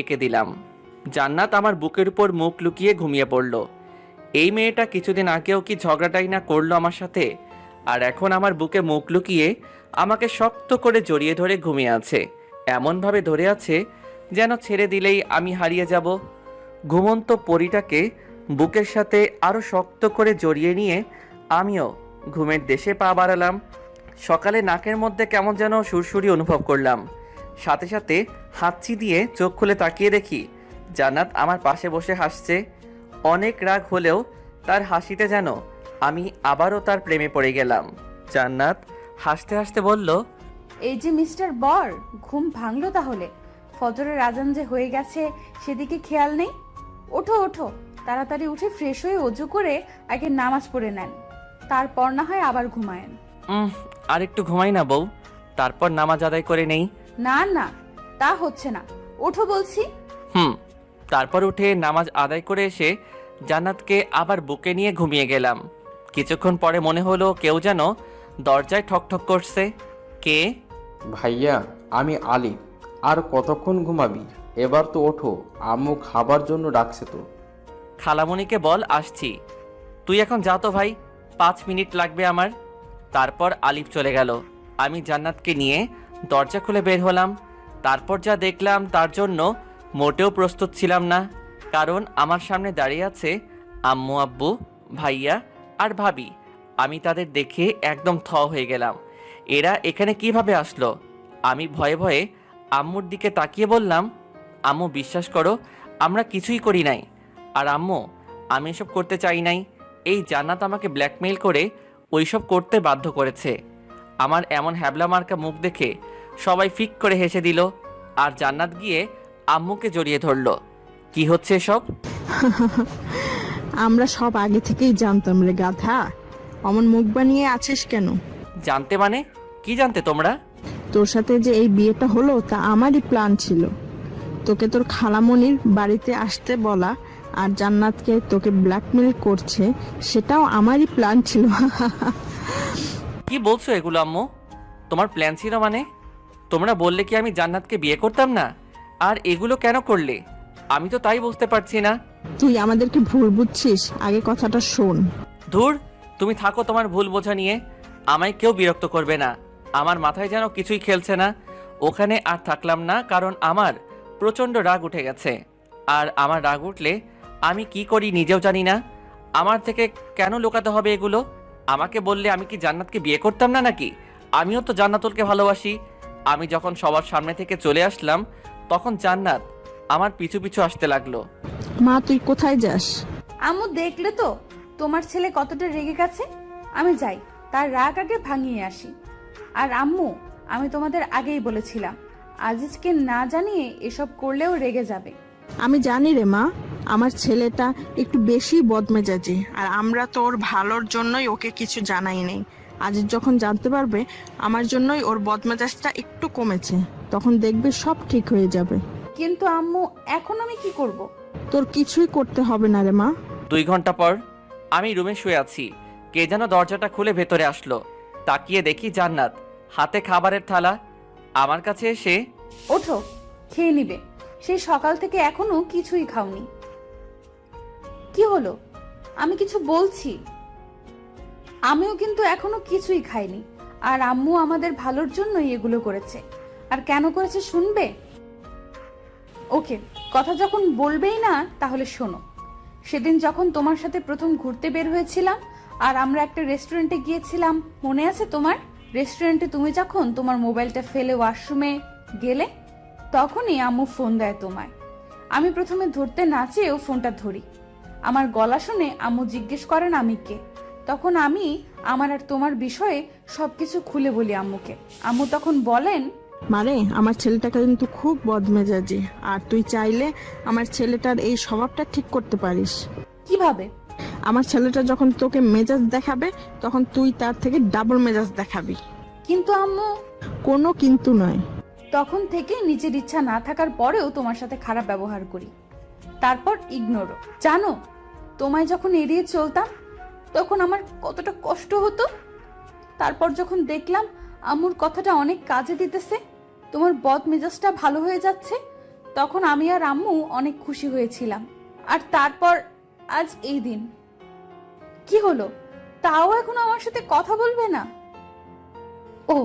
এঁকে দিলাম। জান্নাত আমার বুকের উপর মুখ লুকিয়ে ঘুমিয়ে পড়ল। এই মেয়েটা কিছুদিন আগেও কি ঝগড়াটাই না করলো আমার সাথে, আর এখন আমার বুকে মুখ লুকিয়ে আমাকে শক্ত করে জড়িয়ে ধরে ঘুমিয়ে আছে। এমনভাবে ধরে আছে যেন ছেড়ে দিলেই আমি হারিয়ে যাব। ঘুমন্ত পরীটাকে বুকের সাথে আরও শক্ত করে জড়িয়ে নিয়ে আমিও ঘুমের দেশে পা বাড়ালাম। সকালে নাকের মধ্যে কেমন যেন সুরসুরি অনুভব করলাম। সাথে সাথে হাঁচি দিয়ে চোখ খুলে তাকিয়ে দেখি জান্নাত আমার পাশে বসে হাসছে। অনেক রাগ হলেও তার হাসিতে যেন আমি আবারও তার প্রেমে পড়ে গেলাম। জান্নাত হাসতে হাসতে বলল, এই যে মিস্টার বর, ঘুম ভাঙলো তাহলে? ফজরের আজান যে হয়ে গেছে সেদিকে খেয়াল নেই? ওঠো ওঠো, তাড়াতাড়ি উঠে ফ্রেশ হয়ে অজু করে আগে নামাজ পড়ে নেন, তারপর না হয় আবার ঘুমায়েন। আর একটু ঘুমাই না বউ, তারপর নামাজ আদায় করে নেই। না না, তা হচ্ছে না, ওঠো বলছি। তারপর উঠে নামাজ আদায় করে এসে জান্নাতকে আবার বুকে নিয়ে ঘুমিয়ে গেলাম। কিছুক্ষণ পরে মনে হলো কেউ যেন দরজায় ঠকঠক করছে। কে? ভাইয়া, আমি আলিফ। আর কতক্ষণ ঘুমাবি? এবার তো ওঠো, আম্মু খাবার জন্য ডাকছে তো। খালামণিকে বল আসছি। তুই এখন যা তো ভাই, 5 মিনিট লাগবে আমার। তারপর আলিফ চলে গেল। আমি জান্নাতকে নিয়ে দরজা খুলে বের হলাম। তারপর যা দেখলাম তার জন্য মোটেও প্রস্তুত ছিলাম না, কারণ আমার সামনে দাঁড়িয়ে আছে আম্মু, আব্বু, ভাইয়া আর ভাবি। আমি তাদের দেখে একদম থ হয়ে গেলাম। এরা এখানে কিভাবে আসলো? আমি ভয়ে ভয়ে আম্মুর দিকে তাকিয়ে বললাম, আম্মু বিশ্বাস করো, আমরা কিছুই করি নাই। আর আম্মু, আমি এসব করতে চাই নাই। এই জান্নাত আমাকে ব্ল্যাকমেইল করে ওইসব করতে বাধ্য করেছে। আমার এমন হ্যাবলা মার্কা মুখ দেখে সবাই ফিক করে হেসে দিল, আর জান্নাত গিয়ে আম্মুকে জড়িয়ে ধরল। কি হচ্ছে এসব? আমরা সব আগে থেকেই জানতাম রে গাধা, অমন মুখ বানিয়ে আছিস কেন? জানতে মানে? কি জানতে তোমরা? তোর সাথে যে এই বিয়েটা হলো তা আমারই প্ল্যান ছিল। তোকে তোর খালামণির বাড়িতে আসতে বলা আর জান্নাতকে তোকে ব্ল্যাকমেল করছে, সেটাও আমারই প্ল্যান ছিল। কি বলছো এগুলো আম্মু? তোমার প্ল্যান ছিল মানে? তোমরা বললে কি আমি জান্নাতকে বিয়ে করতাম না? আর এগুলো কেন করলে? আমি তো তাই বুঝতে পারছি না। তুই আমাদেরকে ভুল বুঝছিস, আগে কথাটা শোন। ধুর, তুমি থাকো তোমার ভুল বোঝা নিয়ে। আমায় কেউ বিরক্ত করবে না। আমার মাথায় যেন কিছুই খেলছে না। ওখানে আর থাকলাম না, কারণ আমার প্রচণ্ড রাগ উঠে গেছে। আর আমার রাগ উঠলে আমি কি করি নিজেও জানি না। আমার থেকে কেন লুকাতে হবে এগুলো? আমাকে বললে আমি কি জান্নাতকে বিয়ে করতাম না নাকি? আমিও তো জান্নাতুলকে ভালোবাসি। আমি যখন সবার সামনে থেকে চলে আসলাম, তখন জান্নাত আমার পিছু পিছু আসতে লাগলো। মা তুই কোথায় যাস? আম্মু দেখলে তো তোমার ছেলে কতটা রেগে গেছে। আমি যাই, তার রাগ আগে ভাঙিয়ে আসি। আর আম্মু, আমি তোমাদের আগেই বলেছিলাম আজিজকে না জানিয়ে এসব করলেও রেগে যাবে। আমি জানি রে মা, আমার ছেলেটা একটু বেশি বদমেজাজি, আর আমরা তো ওর ভালোর জন্যই ওকে কিছু জানাই নেই। আজ যখন জানতে পারবে আমার জন্যই ওর বদমেজাজটা একটু কমেছে, তখন দেখবে সব ঠিক হয়ে যাবে। কিন্তু আম্মু, এখন আমি কি করব? তোর কিছুই করতে হবে না রে মা। 2 ঘন্টা পর আমি রুমে শুয়ে আছি। কে যেন দরজাটা খুলে ভেতরে আসলো। তাকিয়ে দেখি জান্নাত হাতে খাবারের থালা। আমার কাছে এসে, ওঠো, খেয়ে নিবে। সেই সকাল থেকে এখনো কিছুই খাওনি। কি হলো? আমি কিছু বলছি? আমিও কিন্তু এখনো কিছুই খাইনি। আর আম্মু আমাদের ভালোর জন্যই এগুলো করেছে। আর কেন করেছে শুনবে? ওকে, কথা যখন বলবেই না তাহলে শোনো। সেদিন যখন তোমার সাথে প্রথম ঘুরতে বের হয়েছিলাম আর আমরা একটা রেস্টুরেন্টে গিয়েছিলাম, মনে আছে তোমার? রেস্টুরেন্টে তুমি যখন তোমার মোবাইলটা ফেলে ওয়াশরুমে গেলে, তখনই আম্মু ফোন দেয় তোমায়। আমি প্রথমে ধরতে না চেয়েও ফোনটা ধরি। আমার গলা শুনে আম্মু জিজ্ঞেস করেন আমি কে। তখন আমি আমার আর তোমার বিষয়ে সবকিছু খুলে বলি আম্মুকে। আম্মু তখন বলেন, মারে আমার ছেলেটাকে কিন্তু খুব বদমেজাজি, আর তুই চাইলে আমার ছেলেটার এই স্বভাবটা ঠিক করতে পারিস। কিভাবে? আমার ছেলেটা যখন তোকে মেজাজ দেখাবে, তখন তুই তার থেকে ডাবল মেজাজ দেখাবি। কিন্তু আম্মু, কোনো কিন্তু নয়। তখন থেকে নিজের ইচ্ছা না থাকার পরেও তোমার সাথে খারাপ ব্যবহার করি, তারপর ইগনোরও। জানো, তোমায় যখন এড়িয়ে চলতাম তখন আমার কতটা কষ্ট হতো। তারপর যখন দেখলাম আম্মুর কথাটা অনেক কাজে দিতেছে, তোমার বদ মেজাজটা ভালো হয়ে যাচ্ছে, তখন আমি আর আম্মু অনেক খুশি হয়েছিলাম। আর তারপর আজ এই দিন। কি হলো? তাও এখন আমার সাথে কথা বলবে না? ও,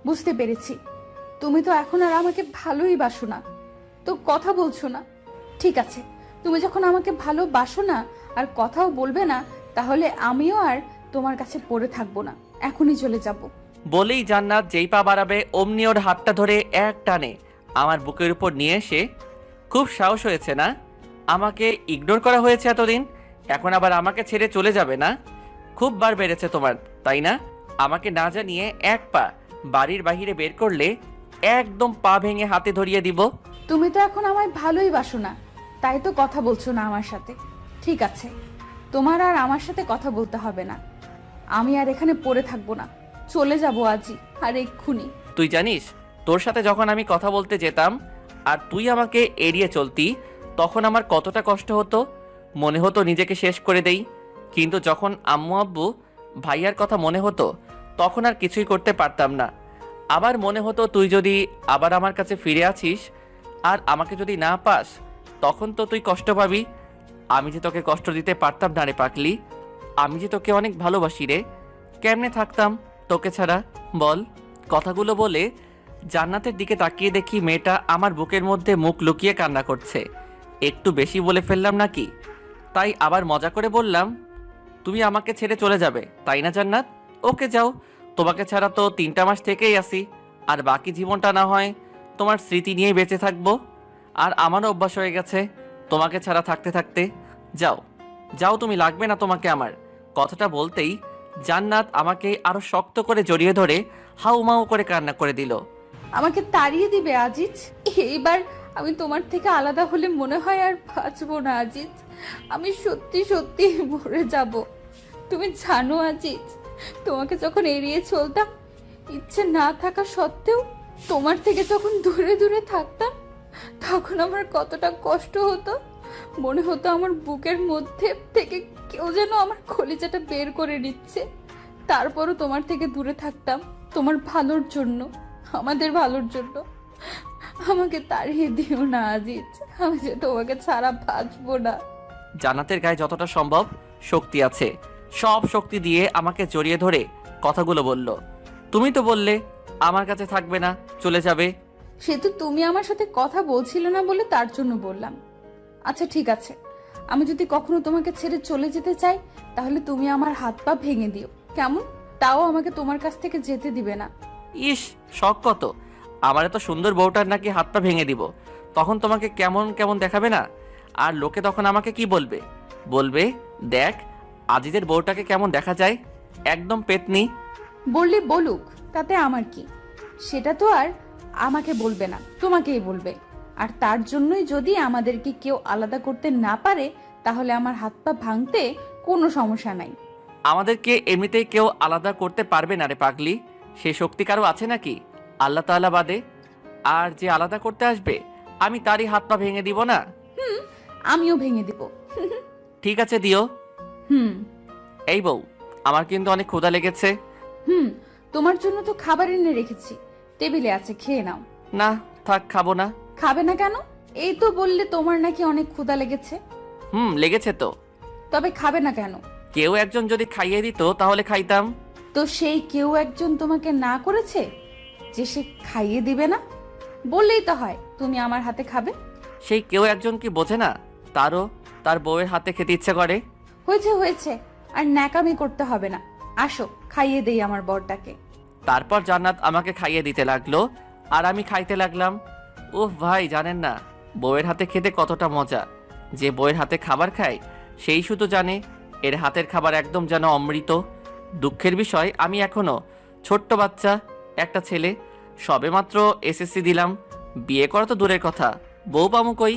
বুঝতে পেরেছি, তুমি তো এখন আর আমাকে ভালোই বাসো না, তো কথা বলছো না। ঠিক আছে, তুমি যখন আমাকে ভালোবাসো না আর কথাও বলবে না, তাহলে আমিও আর তোমার কাছে পড়ে থাকবো না, এখনই চলে যাব। বলেই জান্নাত যেই পা বাড়াবে অমনি ওর হাতটা ধরে এক টানে আমার বুকের উপর নিয়ে এসে, খুব সাহস হয়েছে না? আমাকে ইগনোর করা হয়েছে এতদিন, এখন আবার আমাকে ছেড়ে চলে যাবে না? খুব বার বেড়েছে তোমার, তাই না? আমাকে না জানিয়ে এক পা বাড়ির বাহিরে বের করলে একদম পা ভেঙে হাতে ধরিয়ে দিব। তুমি তো এখন আমায় ভালোই বাসো না, তাই তো কথা বলছো না আমার সাথে। ঠিক আছে, তোমার আর আমার সাথে কথা বলতে হবে না। আমি আর এখানে পড়ে থাকবো না, চলে যাবো আজই, আর এক্ষুনি। তুই জানিস, তোর সাথে যখন আমি কথা বলতে যেতাম আর তুই আমাকে এড়িয়ে চলতি, তখন আমার কতটা কষ্ট হতো। মনে হতো নিজেকে শেষ করে দেই। কিন্তু যখন আম্মু আব্বু ভাইয়ার কথা মনে হতো, তখন আর কিছুই করতে পারতাম না। আবার মনে হতো তুই যদি আবার আমার কাছে ফিরে আসিস আর আমাকে যদি না পাস, তখন তো তুই কষ্ট পাবি। আমি যে তোকে কষ্ট দিতে পারতাম না রে পাগলি। আমি যে তোকে অনেক ভালোবাসি রে। কেমনে থাকতাম তোকে ছাড়া বল? কথাগুলো বলে জান্নাতের দিকে তাকিয়ে দেখি মেয়েটা আমার বুকের মধ্যে মুখ লুকিয়ে কান্না করছে। একটু বেশি বলে ফেললাম নাকি? তাই আবার মজা করে বললাম, তুমি আমাকে ছেড়ে চলে যাবে তাই না জান্নাত? ওকে যাও, তোমাকে ছাড়া তো 3টা মাস থেকেই আসি, আর বাকি জীবনটা না হয় তোমার স্মৃতি নিয়েই বেঁচে থাকবো। আর আমারও অভ্যাস হয়ে গেছে তোমাকে ছাড়া থাকতে থাকতে। যাও যাও, তুমি লাগবে না তোমাকে আমার। কথাটা বলতেই জান্নাত আমাকে আরো শক্ত করে জড়িয়ে ধরে হাউমাউ করে কান্না করে দিল। আমাকে তাড়িয়ে দিবে আজিজ? এইবার আমি তোমার থেকে আলাদা হলে মনে হয় আর বাঁচবো না আজিজ। আমি সত্যি সত্যি মরে যাব। তুমি জানো আজিজ, তোমাকে যখন এড়িয়ে চলতাম, ইচ্ছে না থাকা সত্ত্বেও তোমার থেকে যখন দূরে দূরে থাকতাম, তখন আমার কতটা কষ্ট হতো। মনে হতো আমার বুকের মধ্যে থেকে কেউ যেন আমার কলিজাটা বের করে নিচ্ছে। তারপরও তোমার থেকে দূরে থাকতাম তোমার ভালোর জন্য, আমাদের ভালোর জন্য। আমাকে তাড়িয়ে দিও না আজিজ, আমি যে তোমাকে ছাড়া বাঁচবো না। জান্নাতের গায়ে যতটা সম্ভব শক্তি আছে, সব শক্তি দিয়ে আমাকে জড়িয়ে ধরে কথাগুলো বলল। তুমি তো বললে আমার কাছে থাকবে না, চলে যাবে। সে তো তুমি আমার সাথে কথা বলছিলে না বলে তার জন্য বললাম। আচ্ছা ঠিক আছে, আমি যদি কখনো তোমাকে ছেড়ে চলে যেতে চাই তাহলে তুমি আমার হাত পা ভেঙে দিও, কেমন? তাও আমাকে তোমার কাছ থেকে যেতে দিবে না। ইস, শখ কত! আমার এত সুন্দর বউটার নাকি হাত পা ভেঙে দিব, তখন তোমাকে কেমন কেমন দেখাবে না? আর লোকে তখন আমাকে কি বলবে? বলবে, দেখ আজিজের বউটাকে কেমন দেখা যায়, একদম পেতনি। বললে বলুক, তাতে আমার কি? সেটা তো আর আমাকে বলবে না, তোমাকেই বলবে। আর তার জন্যই যদি আমাদেরকে কেউ আলাদা করতে না পারে তাহলে আমার হাত পা ভাঙতে কোনো সমস্যা নাই। আমাদেরকে এমনিতেই কেউ আলাদা করতে পারবে না রে পাগলি, সে শক্তি কারো আছে নাকি আল্লাহ তাআলা বাদে? আর যে আলাদা করতে আসবে আমি তারই হাত পা ভেঙে দিব না? আমিও ভেঙে দিব। ঠিক আছে, দিও। হুম এই বউ, আমার কিন্তু অনেক ক্ষুধা লেগেছে। তোমার জন্য তো খাবার এনে রেখেছি, টেবিলে আছে, খেয়ে নাও। না থাক, খাবো না। খাবে না কেন? এই তো বললে তোমার নাকি অনেক ক্ষুধা লেগেছে। লেগেছে তো। তবে খাবে না কেন? কেউ একজন যদি খাইয়ে দিত তাহলে খাইতাম। তো সেই কেউ একজন তোমাকে না করেছে যে সে খাইয়ে দিবে না? বললেই তো হয় তুমি আমার হাতে খাবে। সেই কেউ একজন কি বোঝে না তারও তার বউয়ের হাতে খেতে ইচ্ছে করে? হয়েছে হয়েছে, আর ন্যাকামি করতে হবে না। আসো খাইয়ে দেই আমার বরটাকে। তারপর জান্নাত আমাকে খাইয়ে দিতে লাগলো আর আমি খাইতে লাগলাম। উফ ভাই, জানেন না বউয়ের হাতে খেতে কতটা মজা। যে বউয়ের হাতে খাবার খায় সেই শুধু জানে এর হাতের খাবার একদম যেন অমৃত। দুঃখের বিষয়, আমি এখনো ছোট্ট বাচ্চা, একটা ছেলে, সবেমাত্র এসএসসি দিলাম, বিয়ে করা তো দূরের কথা, বউ পামু কই?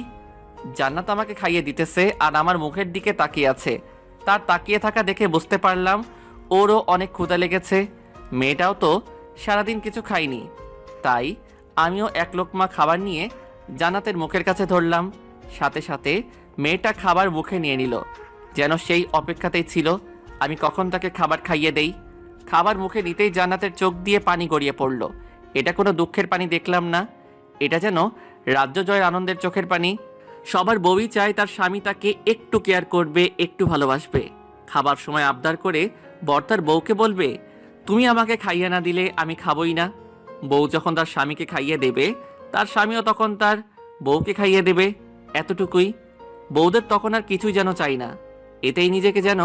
জান্নাত আমাকে খাইয়ে দিতেছে আর আমার মুখের দিকে তাকিয়ে আছে। তার তাকিয়ে থাকা দেখে বুঝতে পারলাম ওরও অনেক ক্ষুধা লেগেছে। মেয়েটাও তো সারাদিন কিছু খায়নি, তাই আমিও এক লোকমা খাবার নিয়ে জান্নাতের মুখের কাছে ধরলাম। সাথে সাথে মেয়েটা খাবার মুখে নিয়ে নিল, যেন সেই অপেক্ষাতেই ছিল আমি কখন তাকে খাবার খাইয়ে দেই। খাবার মুখে নিতেই জান্নাতের চোখ দিয়ে পানি গড়িয়ে পড়ল। এটা কোনো দুঃখের পানি দেখলাম না, এটা যেন রাজ্য জয়ের আনন্দের চোখের পানি। সবার বউই চায় তার স্বামী তাকে একটু কেয়ার করবে, একটু ভালোবাসবে। খাবার সময় আবদার করে বর তার বউকে বলবে, তুমি আমাকে খাইয়ে না দিলে আমি খাবই না। বউ যখন তার স্বামীকে খাইয়ে দেবে, তার স্বামীও তখন তার বউকে খাইয়ে দেবে। এতটুকুই। বউদের তখন আর কিছুই যেন চাই না, এতেই নিজেকে যেন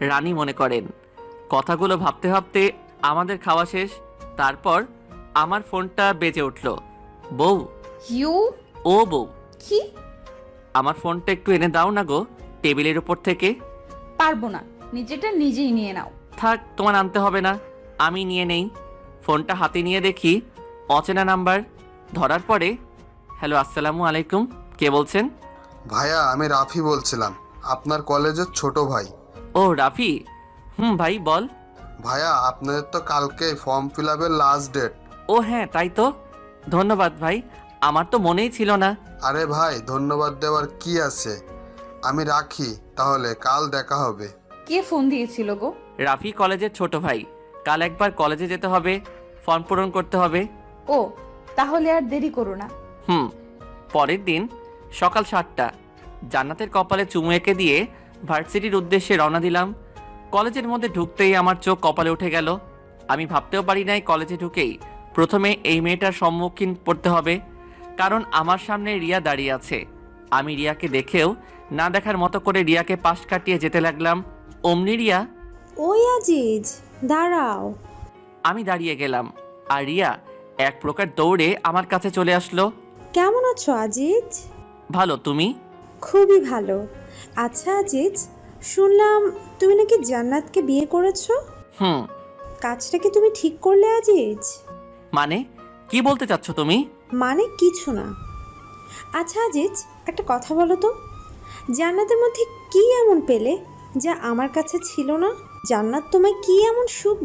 রানী মনে করেন। কথাগুলো ভাবতে ভাবতে আমাদের খাওয়া শেষ। তারপর আমার ফোনটা বেজে উঠল। বউ। ও বউ, কি? আমার ফোনটা একটু এনে দাও না গো, টেবিলের উপর থেকে। পারবো না, নিজেটা নিজেই নিয়ে নাও। থাক, তোমার আনতে হবে না, আমি নিয়ে নেই। ফোনটা হাতে নিয়ে দেখি অচেনা নাম্বার। ধরার পরে, হ্যালো, আসসালামু আলাইকুম, কে বলছেন? ভাইয়া, আমি রাফি বলছিলাম, আপনার কলেজের ছোট ভাই। ও রাফি, ভাই বল। ভাইয়া, আপনাদের তো কালকেই ফর্ম ফিল আপের লাস্ট ডেট। ও হ্যাঁ, তাই তো, ধন্যবাদ ভাই, আমার তো মনেই ছিল না। আরে ভাই, ধন্যবাদ দেওয়ার কি আছে? আমি রাখি তাহলে, কাল দেখা হবে। কে ফোন দিয়েছিল গো? রাফি কলেজের ছোট ভাই, কাল একবার কলেজে যেতে হবে, ফর্ম পূরণ করতে হবে। ও, তাহলে আর দেরি করো না। পরের দিন সকাল 7টা, জান্নাতের কপালে চুমু এঁকে দিয়ে ভার্সিটির উদ্দেশ্যে রওনা দিলাম। কলেজের মধ্যে ঢুকতেই আমার চোখ কপালে উঠে গেল। আমি ভাবতেও পারি নাই কলেজে ঢুকেই প্রথমে এই মেয়েটার সম্মুখীন পড়তে হবে, কারণ আমার সামনে রিয়া দাঁড়িয়ে আছে। আমি রিয়াকে দেখেও না দেখার মতো করে রিয়াকে পাশ কাটিয়ে যেতে লাগলাম। অমনি রিয়া, ওই আজিজ, দাঁড়াও। আমি দাঁড়িয়ে গেলাম আর রিয়া এক প্রকার দৌড়ে আমার কাছে চলে আসলো। কেমন আছো আজিজ? ভালো, তুমি? খুবই ভালো। আচ্ছা আজিজ, শুনলাম তুমি নাকি জান্নাতকে বিয়ে করেছো। কাজটা কি তুমি ঠিক করলে আজিজ? মানে কি বলতে চাচ্ছ তুমি? মানে কিছু না। আচ্ছা আজিজ, একটা কথা বলো তো, জান্নাতের মধ্যে কি এমন পেলে যা আমার কাছে ছিল না? জান্নাত তোমায় কি এমন সুখ